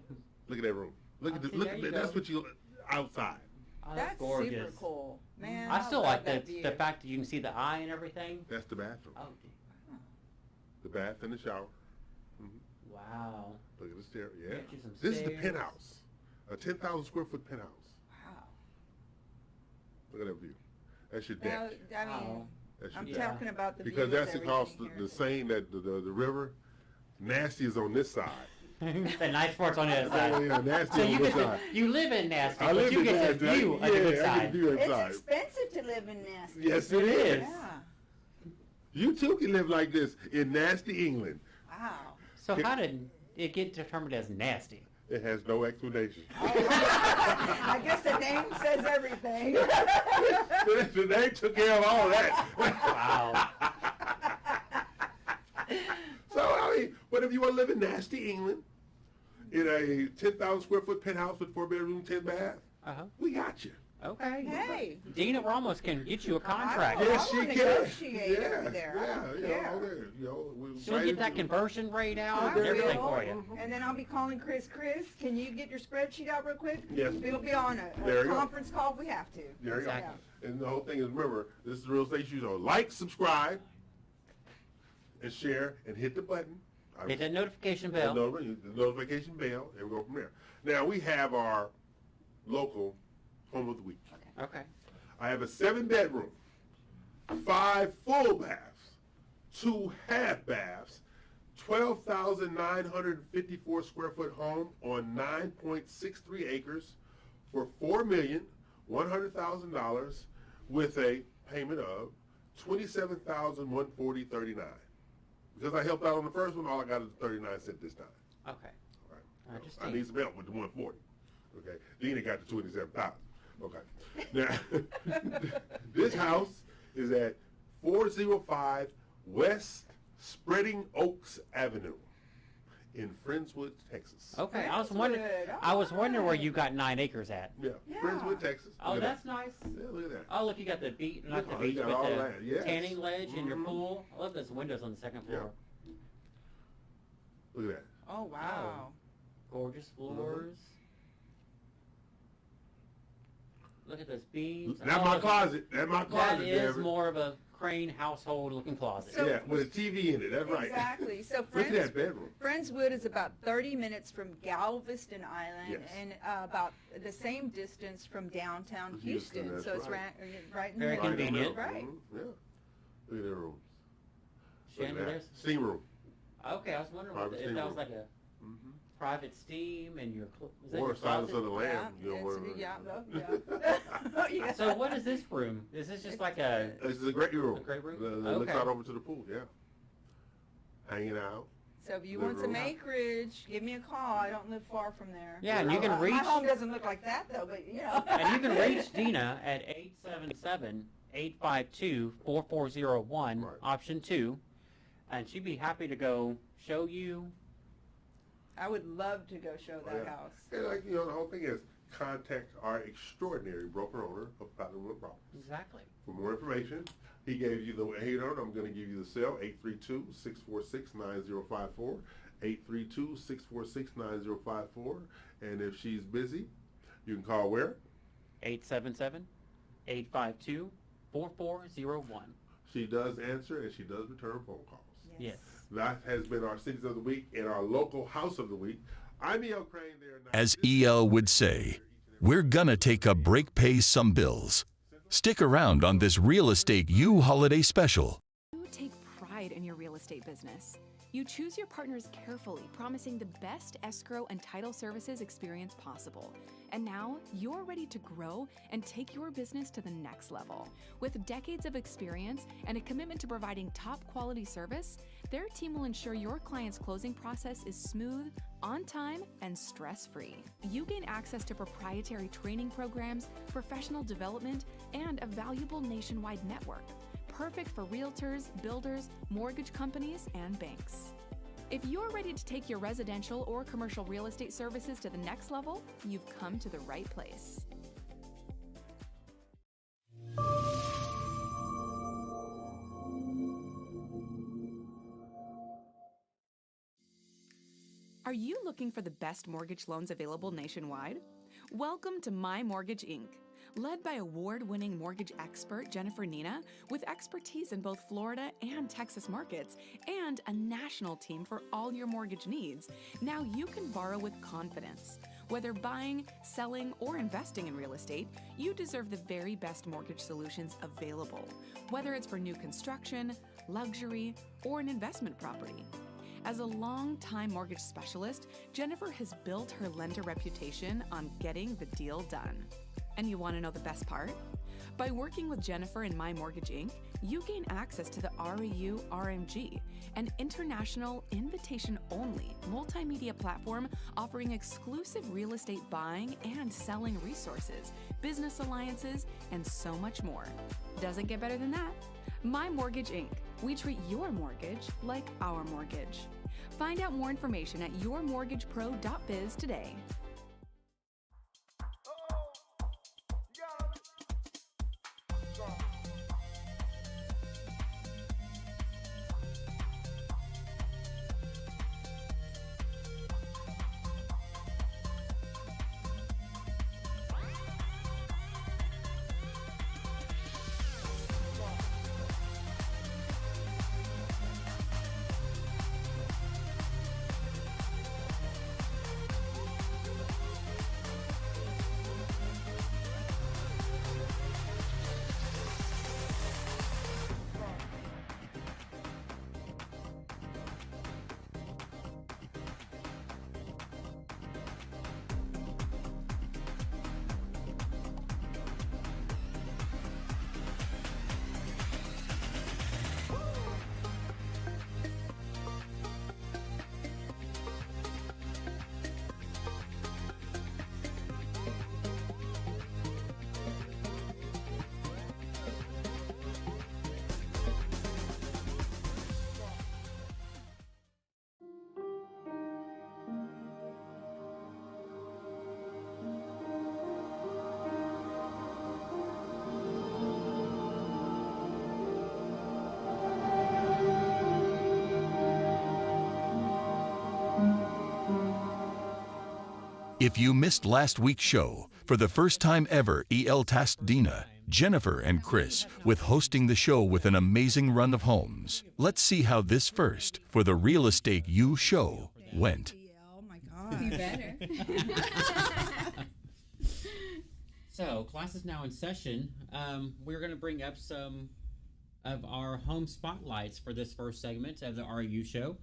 Look at that room. Look Oh, at the, see, look there at you that. That's go. what you outside. oh, That's gorgeous. super cool. Man, I still love like that the view. fact that you can see the eye and everything. That's the bathroom. Oh, The bath and the shower. wow. Look at the stair. Yeah. Get you some This is the stairs. penthouse. A 10,000 square foot penthouse. Wow. Look at that view. That's your Now, deck. I mean, Wow. That's your I'm deck. Yeah. talking about the Because views, that's across everything the here. same that the river. Nasty is on this side. The nice part's on the other Oh, side. yeah, nasty So on you this get side. you live in nasty, I but live you in get nasty. the view Yeah, of the good I get side. the view It's inside. expensive to live in nasty. Yes, it is. Yeah. You too can live like this in nasty England. Wow. So how did it get determined as nasty? It has no explanation. I guess the name says everything. The name took care of all that. Wow. So, I mean, but if you want to live in nasty England, in a 10,000 square foot penthouse with 4 bedroom, 10 bath, we got you. Okay. Hey. Dina Ramos can get you a contract. Yes, she wanna can. negotiate Yeah, over there. yeah, all there. She'll get that conversion rate out I and everything will. for you. And then I'll be calling Chris. Chris, can you get your spreadsheet out real quick? Yes. We'll be on There a you go. conference call if we have to. There you Exactly. go. And the whole thing is, remember, this is Real Estate Show. Like, subscribe, and share, and hit the button. Hit that notification The bell. notification bell, and we go from there. Now, we have our local home of the week. Okay. I have a 7 bedroom, 5 full baths, 2 half baths, 12,954 square foot home on 9.63 acres for $4,100,000 with a payment of $27,140.39. Because I helped out on the first one, all I got is 39 cents this time. Okay. All right. I I understand. need some help with the 140. Okay. Dina got the 27,000. Okay. Now, this house is at 405 West Spreading Oaks Avenue in Friendswood, Texas. Okay. I was Friendswood. wondering where you got 9 acres at. Yeah, Friendswood, Texas. Oh, Look at that's nice. that. Yeah, look at that. Oh, look, you got the beach, not the Oh, you beach, got but all the that, yes. tanning ledge and your Mhm. pool. I love those windows on the second floor. Look at that. Oh, wow. Gorgeous floors. Look at those beams. That's Oh, my closet. That's my That closet, is David. more of a Crane household looking closet. So- Yeah, with a TV in it. That's right. Exactly. So Look at that bedroom. Friendswood is about 30 minutes from Galveston Island Yes. and about the same distance from downtown Houston, Houston. that's So it's right. right in Very the Right in the convenient. middle. Right. Mhm, yeah. Look at their rooms. Look at Chandeliers. that. Steam room. Okay, I was wondering Private if steam that was room. like a Mm-hmm. private steam and your is that Or your Silence closet? of the Lamb. You know, it's- whatever. yeah, yeah. So what is this room? Is this just like a? This is a great room. A great room? That looks Okay. out over to the pool, yeah. Hanging out. So if you want some Living room. acreage, give me a call. I don't live far from there. Yeah, and you can My reach- home doesn't look like that though, but you know. And you can reach Dina at 877-852-4401, Right. option 2, and she'd be happy to go show you. I would love to go show that Yeah. house. And like, the whole thing is contact our extraordinary broker owner of Platinum Wood Properties. Exactly. For more information, he gave you the 800. I'm going to give you the cell, 832-646-9054, 832-646-9054. And if she's busy, you can call where? 877-852-4401. She does answer and she does return phone calls. Yes. That has been our Cities of the Week and our local House of the Week. I'm E.L. Crane there. As EL would say, we're gonna take a break, pay some bills. Stick around on this Real Estate U Holiday Special. You take pride in your real estate business. You choose your partners carefully, promising the best escrow and title services experience possible. And now you're ready to grow and take your business to the next level. With decades of experience and a commitment to providing top quality service, their team will ensure your client's closing process is smooth, on time, and stress-free. You gain access to proprietary training programs, professional development, and a valuable nationwide network. Perfect for realtors, builders, mortgage companies, and banks. If you're ready to take your residential or commercial real estate services to the next level, you've come to the right place. Are you looking for the best mortgage loans available nationwide? Welcome to My Mortgage Inc., led by award-winning mortgage expert Jennifer Nina, with expertise in both Florida and Texas markets, and a national team for all your mortgage needs. Now you can borrow with confidence. Whether buying, selling, or investing in real estate, you deserve the very best mortgage solutions available, whether it's for new construction, luxury, or an investment property. As a long-time mortgage specialist, Jennifer has built her lender reputation on getting the deal done. And you want to know the best part? By working with Jennifer and My Mortgage Inc., you gain access to the REU RMG, an international, invitation-only multimedia platform offering exclusive real estate buying and selling resources, business alliances, and so much more. Doesn't get better than that. My Mortgage Inc. We treat your mortgage like our mortgage. Find out more information at yourmortgagepro.biz today. If you missed last week's show, for the first time ever, EL tasked Dina, Jennifer, and Chris with hosting the show with an amazing run of homes. Let's see how this first for the Real Estate U show went. Oh my God. You better. So, class is now in session. We're going to bring up some of our home spotlights for this first segment of the RU show.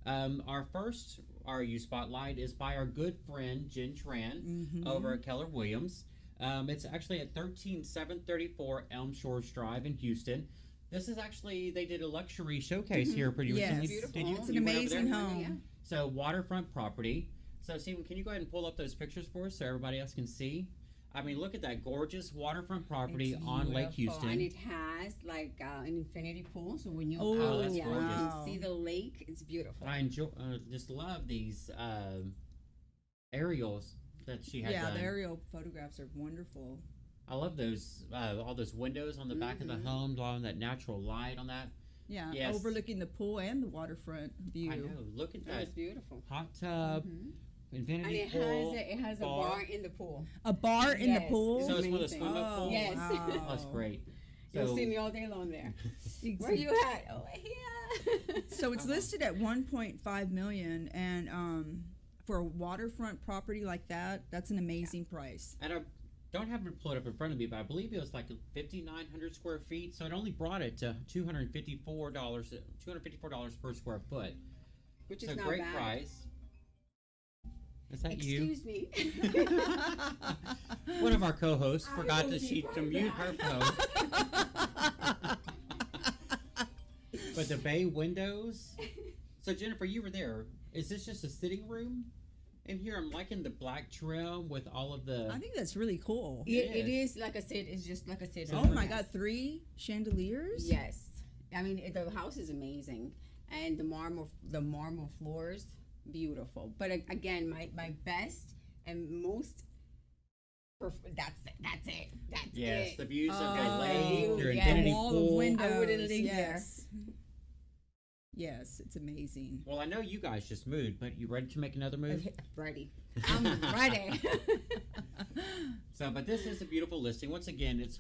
Our first RU spotlight is by our good friend Jen Tran over at Keller Williams. It's actually at 13734 Elm Shores Drive in Houston. This is actually, they did a luxury showcase here pretty Yes. recently. Beautiful. Did you, It's an you went over amazing there? home. Yeah. So, waterfront property. So, Stephen, can you go ahead and pull up those pictures for us so everybody else can see? I mean, look at that gorgeous waterfront property It's on Lake beautiful, Houston. and it has like an infinity pool. So when you Oh, that's you gorgeous. can see the lake. It's beautiful. I enjoy, just love these aerials that she had Yeah, done. the aerial photographs are wonderful. I love those, all those windows on the back of the home, allowing that natural light on that. Yeah, Yes. overlooking the pool and the waterfront view. I know. Look at That was that beautiful. hot tub, And infinity it pool. has a bar in the pool. A bar in the Yes, pool. it's So it's with a amazing. swimming Oh, pool. Yes. wow. That's great. You'll So, see me all day long there. Ex- Where you at? Oh, here. So it's listed at 1.5 million, and for a waterfront property like that, that's an amazing price. and I don't have it pulled up in front of me, but I believe it was like 5,900 square feet. So it only brought it to $254 per square foot. Which is So not great bad. price. Is that you? Excuse me. One of our co-hosts I forgot will that be she to right mute her phone. But the bay windows. So Jennifer, you were there. Is this just a sitting room? In here, I'm liking the black trim with all of the. I think that's really cool. It is like I said. It's just like I said. Oh my God, 3 chandeliers? Yes, I mean the house is amazing, and the marble floors, beautiful. But again, my best and most. That's it. Yes, it. the views of the Oh, lake, your yes. infinity Wall pool. of windows. I wouldn't leave yes. Yes, it's amazing. Well, I know you guys just moved, but you ready to make another move? Ready. I'm ready. So, but this is a beautiful listing. Once again, it's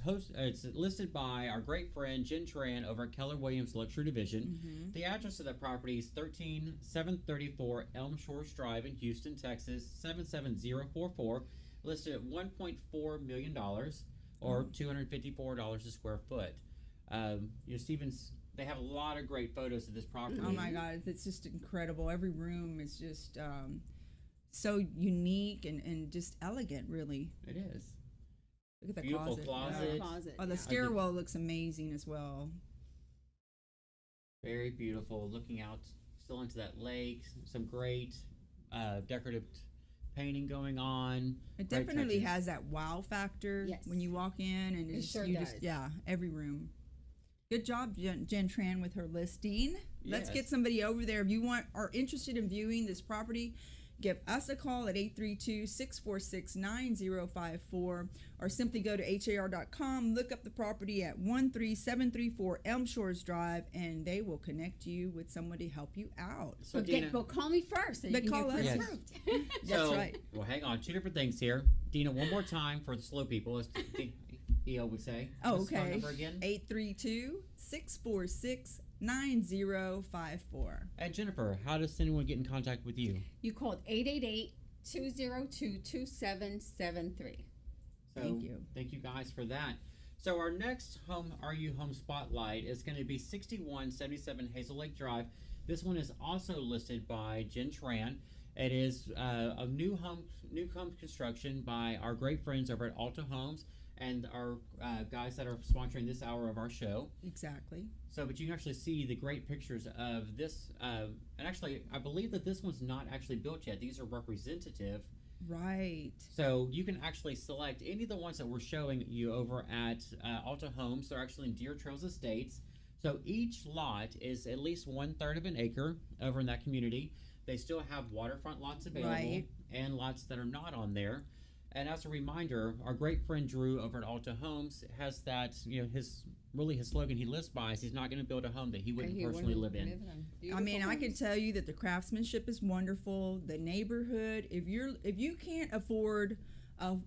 listed by our great friend Jen Tran over at Keller Williams Luxury Division. The address of the property is 13734 Elm Shores Drive in Houston, Texas 77044. Listed at $1.4 million or $254 a square foot. Stevens, they have a lot of great photos of this property. Oh my God, it's just incredible. Every room is just so unique and just elegant, really. It is. Look at the Beautiful closet. closet. Oh, the yeah. stairwell looks amazing as well. Very beautiful. Looking out still into that lake. Some great decorative painting going on. It Great definitely touches. has that wow factor Yes. when you walk in, and It it's sure you does. just every room. Good job, Jen Tran, with her listing. Let's Yes. get somebody over there. If you are interested in viewing this property, give us a call at 832-646-9054 or simply go to har.com, look up the property at 13734 Elm Shores Drive, and they will connect you with somebody to help you out. So But, Dina, but call me first. So But you can call get us. Yes. pre-approved. That's right. Well, hang on. Two different things here. Dina, one more time for the slow people, as EO would say. Oh, What's the phone okay. number again? 832-646-9054. And Jennifer, how does anyone get in contact with you? You called 888-202-2773. So, Thank you. Thank you guys for that. So our next home home spotlight is going to be 6177 Hazel Lake Drive. This one is also listed by Jen Tran. It is a new home construction by our great friends over at Alta Homes and our guys that are sponsoring this hour of our show. Exactly. So, but you can actually see the great pictures of this. And actually, I believe that this one's not actually built yet. These are representative. Right. So you can actually select any of the ones that we're showing you over at Alta Homes. They're actually in Deer Trails Estates. So each lot is at least 1/3 of an acre over in that community. They still have waterfront lots available Right. and lots that are not on there. And as a reminder, our great friend Drew over at Alta Homes has that, his slogan he lives by is he's not going to build a home that he wouldn't personally live in. I mean, I can tell you that the craftsmanship is wonderful. The neighborhood, if you can't afford a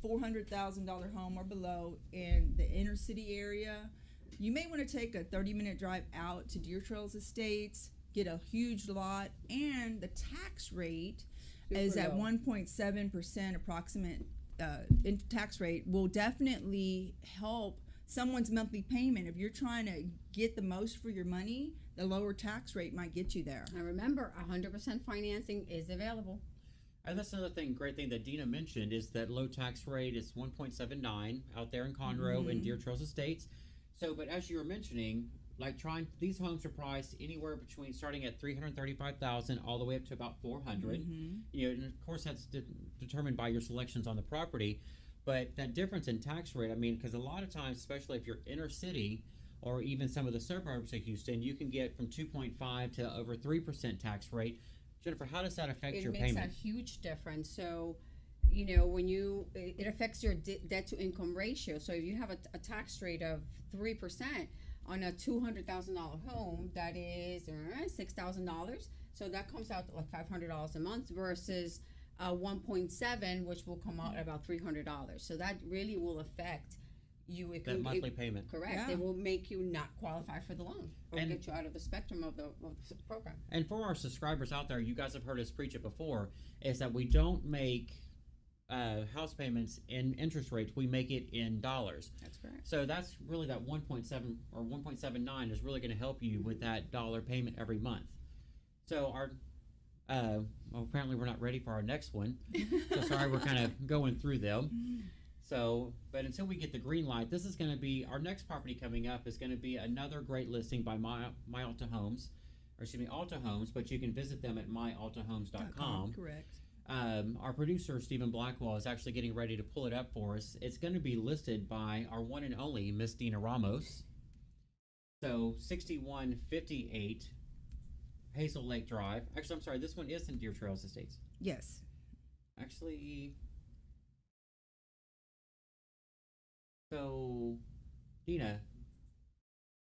$400,000 home or below in the inner city area, you may want to take a 30-minute drive out to Deer Trails Estates, get a huge lot, and the tax rate is at 1.7% approximate tax rate will definitely help someone's monthly payment. If you're trying to get the most for your money, the lower tax rate might get you there. And remember, 100% financing is available. And that's another great thing that Dina mentioned is that low tax rate is 1.79 out there in Conroe and Deer Trails Estates. So, but as you were mentioning, these homes are priced anywhere between starting at $335,000 all the way up to about $400,000. And of course that's determined by your selections on the property. But that difference in tax rate, I mean, because a lot of times, especially if you're inner city or even some of the suburbs of Houston, you can get from 2.5 to over 3% tax rate. Jennifer, how does that affect your payment? It makes a huge difference. So, when it affects your debt to income ratio. So if you have a tax rate of 3% on a $200,000 home, that is $6,000. So that comes out to like $500 a month versus 1.7, which will come out at about $300. So that really will affect you. That monthly payment. Correct. Yeah. It will make you not qualify for the loan or And- get you out of the spectrum of the program. And for our subscribers out there, you guys have heard us preach it before, is that we don't make house payments in interest rates. We make it in dollars. That's correct. So that's really that 1.7 or 1.79 is really going to help you with that dollar payment every month. So apparently we're not ready for our next one. So sorry, we're kind of going through them. So, but until we get the green light, this is going to be our next property coming up is going to be another great listing by Alta Homes, but you can visit them at myaltahomes.com. Correct. Our producer, Stephen Blackwell, is actually getting ready to pull it up for us. It's going to be listed by our one and only Miss Dina Ramos. So, 6158 Hazel Lake Drive. Actually, I'm sorry, this one is in Deer Trails Estates. Yes. Actually, so, Dina,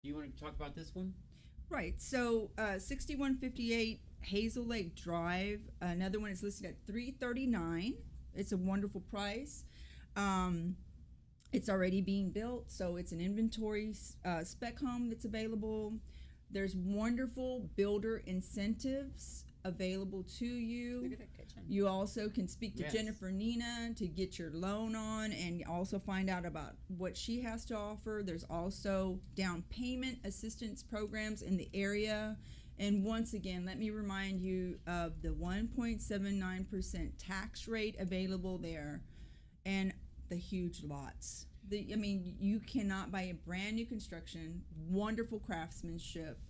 do you want to talk about this one? Right. So 6158 Hazel Lake Drive. Another one is listed at $339,000. It's a wonderful price. It's already being built, so it's an inventory spec home that's available. There's wonderful builder incentives available to you. Look at that kitchen. You also can speak to Yes. Jennifer Nina to get your loan on and also find out about what she has to offer. There's also down payment assistance programs in the area. And once again, let me remind you of the 1.79% tax rate available there. And the huge lots. I mean, you cannot buy a brand new construction, wonderful craftsmanship,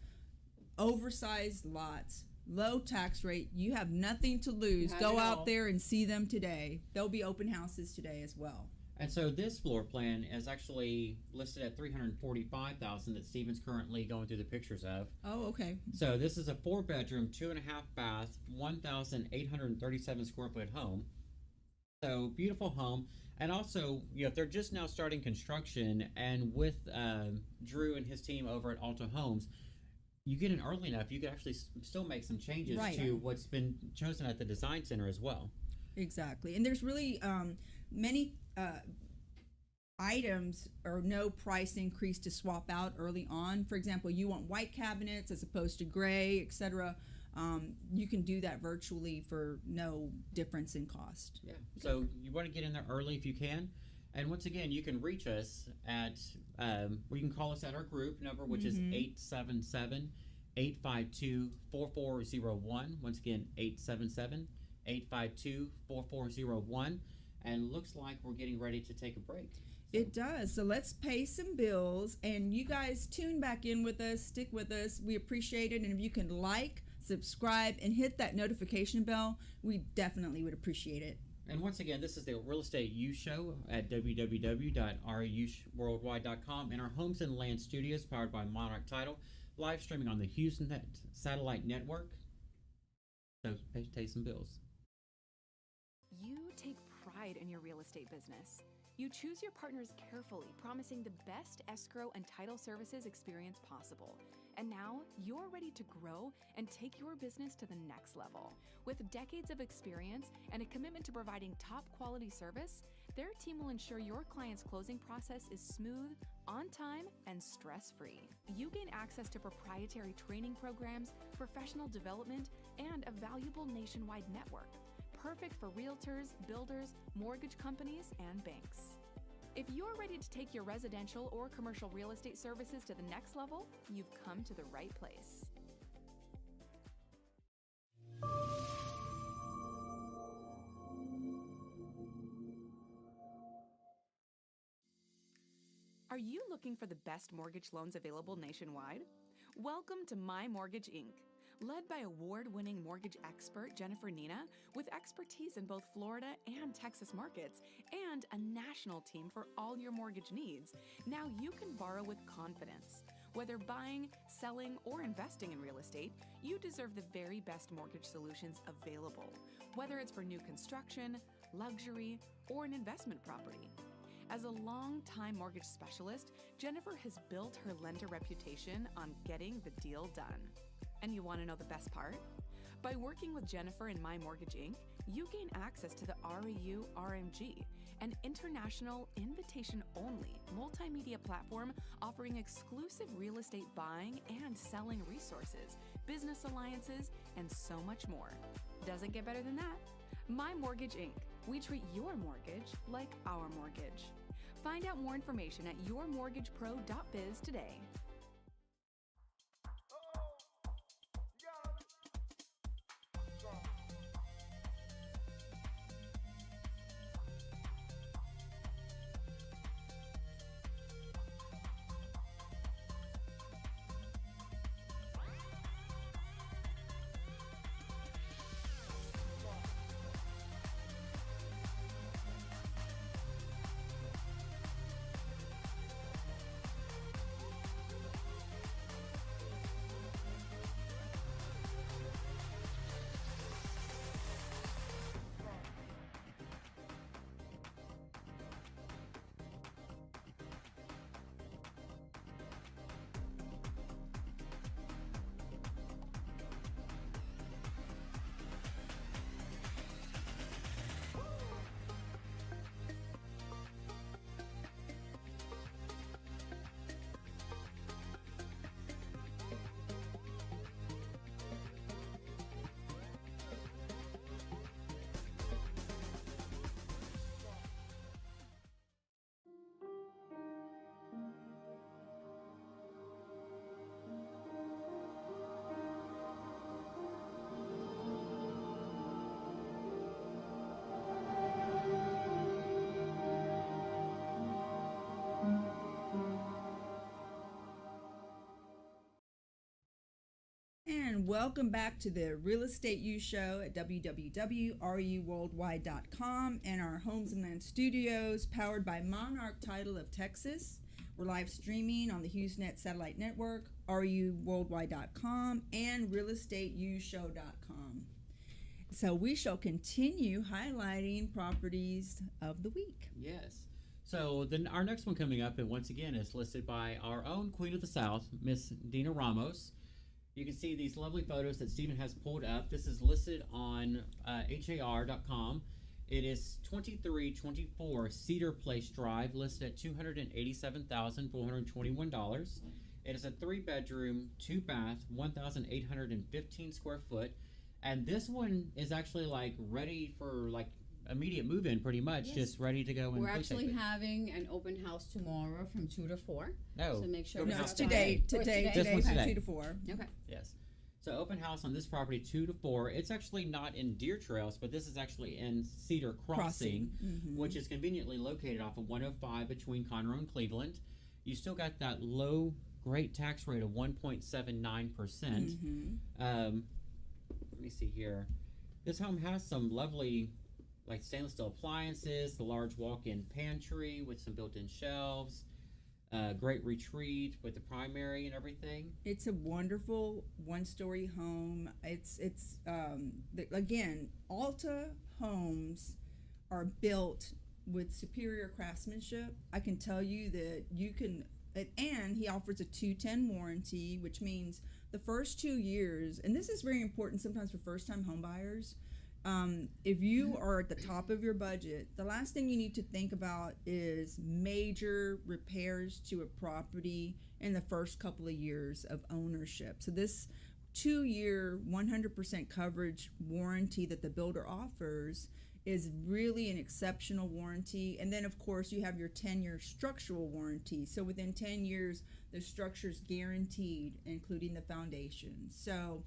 oversized lots, low tax rate. You have nothing to lose. Not Go at out all. there and see them today. There'll be open houses today as well. And so this floor plan is actually listed at $345,000 that Steven's currently going through the pictures of. Oh, okay. So this is a 4-bedroom, 2.5 bath, 1,837 square foot home. So beautiful home. And also, if they're just now starting construction, and with Drew and his team over at Alta Homes, you get in early enough, you can actually still make some changes Right. to what's been chosen at the design center as well. Exactly. And there's really many items or no price increase to swap out early on. For example, you want white cabinets as opposed to gray, etc. You can do that virtually for no difference in cost. Yeah. So you want to get in there early if you can. And once again, you can reach us at, or you can call us at our group number, which is 877-852-4401. Once again, 877-852-4401. And looks like we're getting ready to take a break. It does. So let's pay some bills, and you guys tune back in with us, stick with us. We appreciate it. And if you can like, subscribe, and hit that notification bell, we definitely would appreciate it. And once again, this is the Real Estate U Show at www.reuworldwide.com and our Homes and Land Studios powered by Monarch Title, live streaming on the HughesNet Satellite Network. So pay some bills. You take pride in your real estate business. You choose your partners carefully, promising the best escrow and title services experience possible. And now you're ready to grow and take your business to the next level. With decades of experience and a commitment to providing top quality service, their team will ensure your client's closing process is smooth, on time, and stress-free. You gain access to proprietary training programs, professional development, and a valuable nationwide network, perfect for realtors, builders, mortgage companies, and banks. If you're ready to take your residential or commercial real estate services to the next level, you've come to the right place. Are you looking for the best mortgage loans available nationwide? Welcome to My Mortgage Inc., led by award-winning mortgage expert Jennifer Nina, with expertise in both Florida and Texas markets, and a national team for all your mortgage needs. Now you can borrow with confidence. Whether buying, selling, or investing in real estate, you deserve the very best mortgage solutions available, whether it's for new construction, luxury, or an investment property. As a long-time mortgage specialist, Jennifer has built her lender reputation on getting the deal done. And you want to know the best part? By working with Jennifer and My Mortgage Inc., you gain access to the REU RMG, an international invitation-only multimedia platform offering exclusive real estate buying and selling resources, business alliances, and so much more. Doesn't get better than that. My Mortgage Inc. We treat your mortgage like our mortgage. Find out more information at yourmortgagepro.biz today. everyone. Welcome back to the Real Estate U Show at www.ruworldwide.com and our Homes and Land Studios, powered by Monarch Title of Texas. We're live streaming on the HughesNet Satellite Network, ruworldwide.com, and realestateushow.com. So we shall continue highlighting properties of the week. Yes. So then our next one coming up, and once again, is listed by our own Queen of the South, Miss Dina Ramos. You can see these lovely photos that Stephen has pulled up. This is listed on HAR.com. It is 2324 Cedar Place Drive, listed at $287,421. It is a 3-bedroom, 2-bath, 1,815 square foot. And this one is actually like ready for like immediate move-in, pretty much. Yes. Just ready to go. We're actually having an open house tomorrow from 2 to 4. No. So make sure. Open No, house it's today. Oh, it's Today, This one's from today. 2 to 4. Okay. Yes. So open house on this property 2 to 4. It's actually not in Deer Trails, but this is actually in Cedar Crossing, which is conveniently located off of 105 between Conroe and Cleveland. You still got that low, great tax rate of 1.79%. Let me see here. This home has some lovely, like, stainless steel appliances, the large walk-in pantry with some built-in shelves, great retreat with the primary and everything. It's a wonderful one-story home. Again, Alta homes are built with superior craftsmanship. I can tell you that you can, and he offers a 210 warranty, which means the first 2 years, and this is very important sometimes for first-time home buyers. If you are at the top of your budget, the last thing you need to think about is major repairs to a property in the first couple of years of ownership. So this 2-year 100% coverage warranty that the builder offers is really an exceptional warranty. And then of course you have your 10-year structural warranty. So within 10 years, the structure's guaranteed, including the foundation. So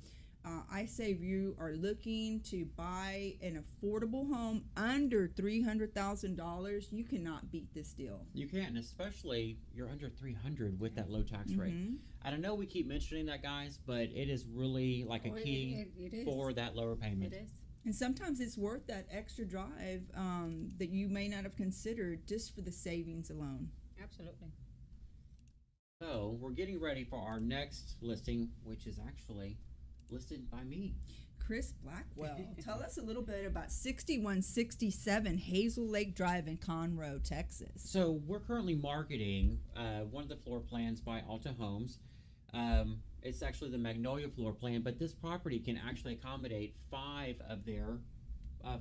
I say if you are looking to buy an affordable home under $300,000, you cannot beat this deal. You can't, and especially you're under 300 with that low tax rate. And I know we keep mentioning that, guys, but it is really like a key it is. for that lower payment. It is. And sometimes it's worth that extra drive that you may not have considered just for the savings alone. Absolutely. So we're getting ready for our next listing, which is actually listed by me. Chris Blackwell, tell us a little bit about 6167 Hazel Lake Drive in Conroe, Texas. So we're currently marketing one of the floor plans by Alta Homes. It's actually the Magnolia floor plan, but this property can actually accommodate 5 of their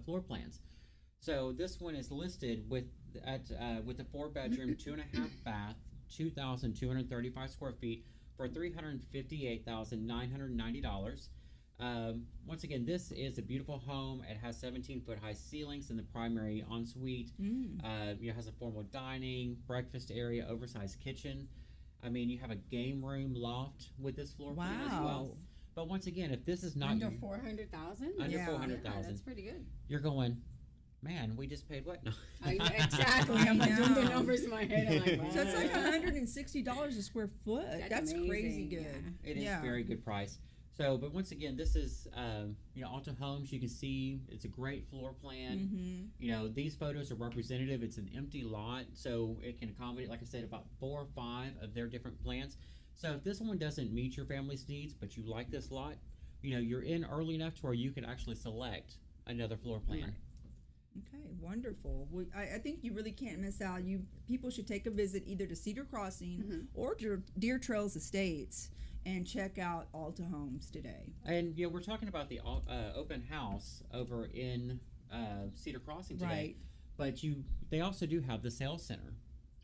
floor plans. So this one is listed with a 4-bedroom, 2.5 bath, 2,235 square feet for $358,990. Once again, this is a beautiful home. It has 17-foot high ceilings in the primary ensuite. It has a formal dining, breakfast area, oversized kitchen. I mean, you have a game room loft with this floor plan as well. But once again, if this is not under 400,000, under Yeah. 400,000, that's pretty good. you're going, man, we just paid what? No. Exactly. I'm like doing the numbers in my head. I'm like, wow. So it's like $160 a square foot. That's amazing. crazy good. It is Yeah. very good price. So, but once again, this is Alta Homes. You can see it's a great floor plan. You know, these photos are representative. It's an empty lot, so it can accommodate, like I said, about 4 or 5 of their different plans. So if this one doesn't meet your family's needs, but you like this lot, you know, you're in early enough to where you can actually select another floor plan. Okay, wonderful. Well, I think you really can't miss out. People should take a visit either to Cedar Crossing or Deer Trails Estates and check out Alta Homes today. And we're talking about the open house over in Cedar Crossing today. Right. But they also do have the sales center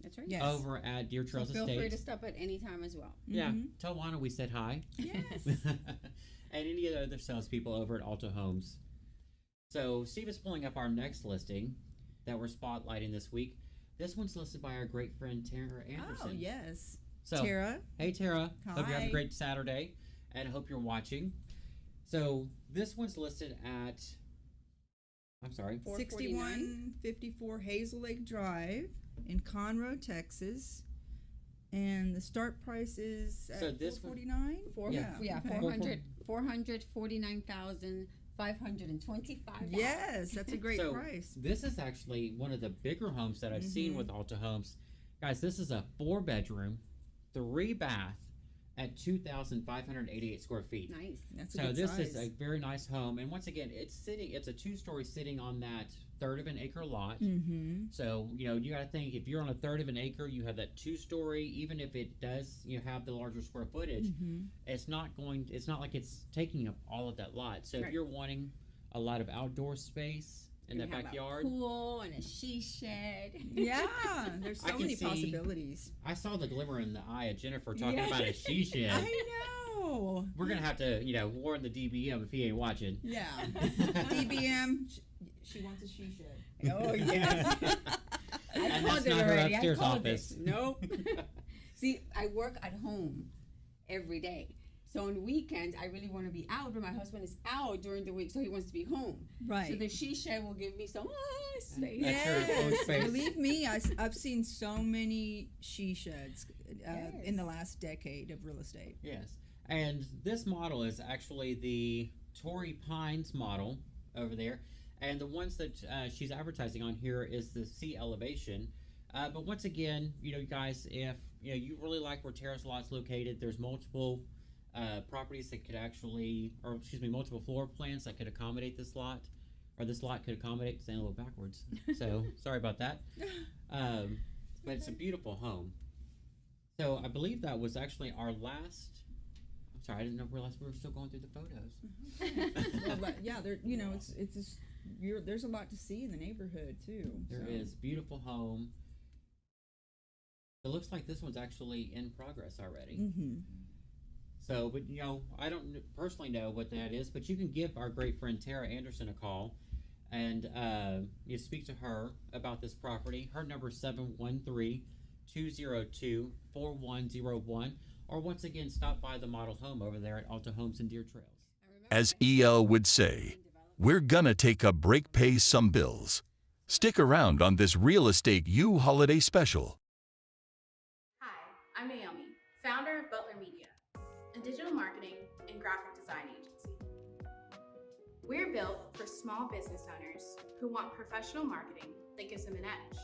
That's right. Yes. over at Deer So Trails feel Estates. free to stop at any time as well. Yeah, tell Juana we said hi. Yes. And any other salespeople over at Alta Homes. So Steve is pulling up our next listing that we're spotlighting this week. This one's listed by our great friend Tara Anderson. Oh, yes. So, Tara. hey Tara, hope you have Hi. a great Saturday, and hope you're watching. So this one's listed at, I'm sorry, 6154 Hazel Lake Drive in Conroe, Texas. And the start price is So at this one- $449? Yeah, okay. 449,525. Yes, that's a great So price. this is actually one of the bigger homes that I've seen Mm-hmm. with Alta Homes. Guys, this is a 4-bedroom, 3-bath at 2,588 square feet. Nice. That's a So good this size. is a very nice home, and once again, it's a 2-story sitting on that third of an acre lot. Mm-hmm. So you got to think, if you're on a third of an acre, you have that 2-story. Even if it does, have the larger square footage, Mm-hmm. it's not like it's taking up all of that lot. So if Right. you're wanting a lot of outdoor space in You the have backyard, a pool and a she shed. Yeah, there's I so can many see- possibilities. I saw the glimmer in the eye of Jennifer talking Yeah. about a she shed. I know. We're gonna have to, warn the DBM if he ain't watching. Yeah. DBM, she wants a she shed. Oh yes. I And called that's it not her already. upstairs I called office. It. Nope. See, I work at home every day. So on weekends, I really want to be out, but my husband is out during the week, so he wants to be home. Right. So the she shed will give me some space. That's her own Yes. space. Believe me, I've seen so many she sheds in the last decade of real estate. Yes. And this model is actually the Torrey Pines model over there. And the ones that she's advertising on here is the C elevation. But once again, you guys, if you really like where Terrace Lot's located, there's multiple properties that could multiple floor plans that could accommodate this lot, or this lot could accommodate. Saying a little backwards, so sorry about that. But it's a beautiful home. So I believe that was actually our last. I'm sorry, I didn't realize we were still going through the photos. Well, but yeah, it's just, there's a lot to see in the neighborhood too. There is beautiful home. It looks like this one's actually in progress already. Mm-hmm. So, but I don't personally know what that is, but you can give our great friend Tara Anderson a call, and you speak to her about this property. Her number is 713-202-4101, or once again, stop by the model home over there at Alta Homes and Deer Trails. As EL would say, we're gonna take a break, pay some bills. Stick around on this Real Estate U Holiday Special. Hi, I'm Naomi, founder of Butler Media, a digital marketing and graphic design agency. We're built for small business owners who want professional marketing that gives them an edge.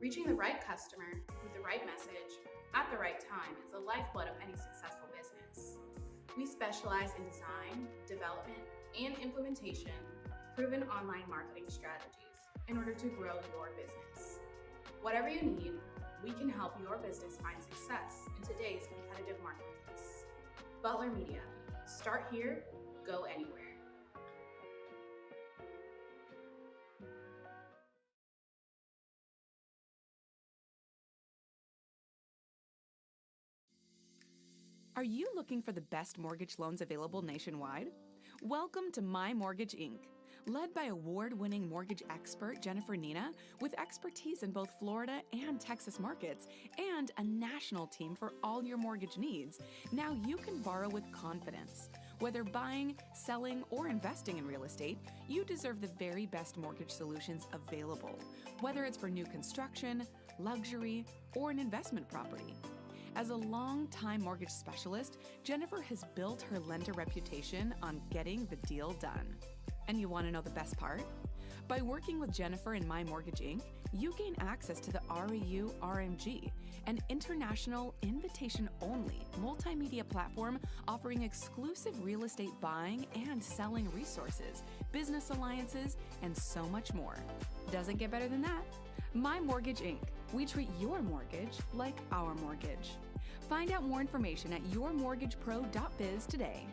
Reaching the right customer with the right message at the right time is the lifeblood of any successful business. We specialize in design, development, and implementation of proven online marketing strategies in order to grow your business. Whatever you need, we can help your business find success in today's competitive marketplace. Butler Media. Start here, go anywhere. Are you looking for the best mortgage loans available nationwide? Welcome to My Mortgage Inc., led by award-winning mortgage expert Jennifer Nina, with expertise in both Florida and Texas markets, and a national team for all your mortgage needs. Now you can borrow with confidence. Whether buying, selling, or investing in real estate, you deserve the very best mortgage solutions available, whether it's for new construction, luxury, or an investment property. As a long-time mortgage specialist, Jennifer has built her lender reputation on getting the deal done. And you want to know the best part? By working with Jennifer and My Mortgage Inc., you gain access to the REU RMG, an international invitation-only multimedia platform offering exclusive real estate buying and selling resources, business alliances, and so much more. Doesn't get better than that. My Mortgage Inc. We treat your mortgage like our mortgage. Find out more information at yourmortgagepro.biz today.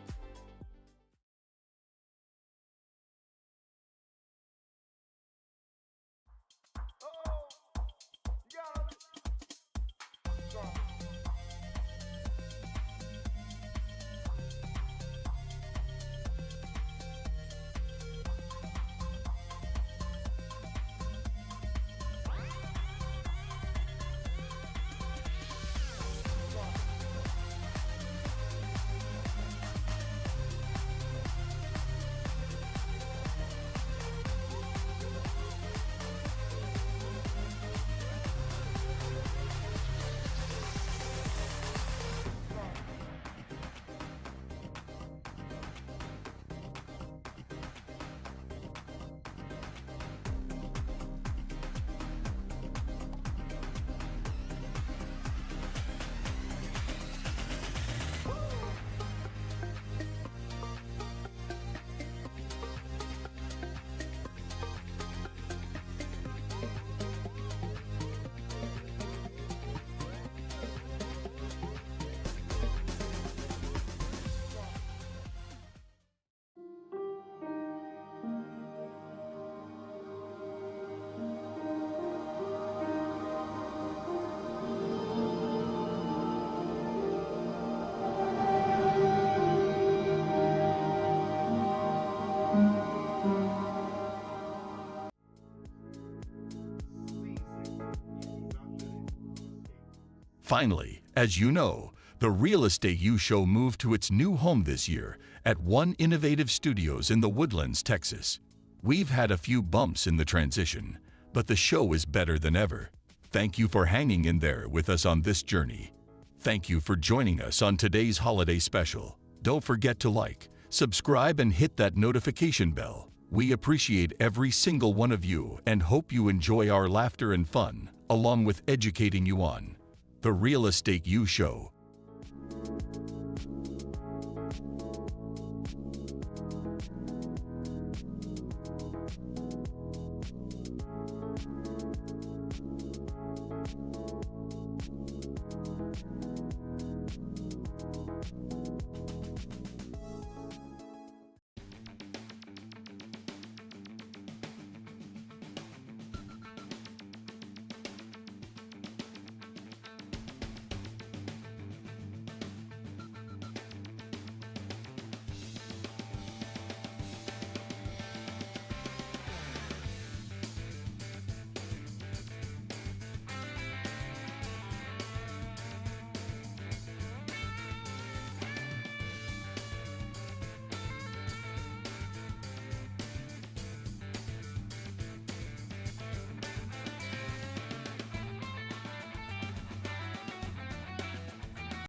Finally, as you know, the Real Estate U Show moved to its new home this year at One Innovative Studios in the Woodlands, Texas. We've had a few bumps in the transition, but the show is better than ever. Thank you for hanging in there with us on this journey. Thank you for joining us on today's holiday special. Don't forget to like, subscribe, and hit that notification bell. We appreciate every single one of you and hope you enjoy our laughter and fun, along with educating you on the Real Estate U Show.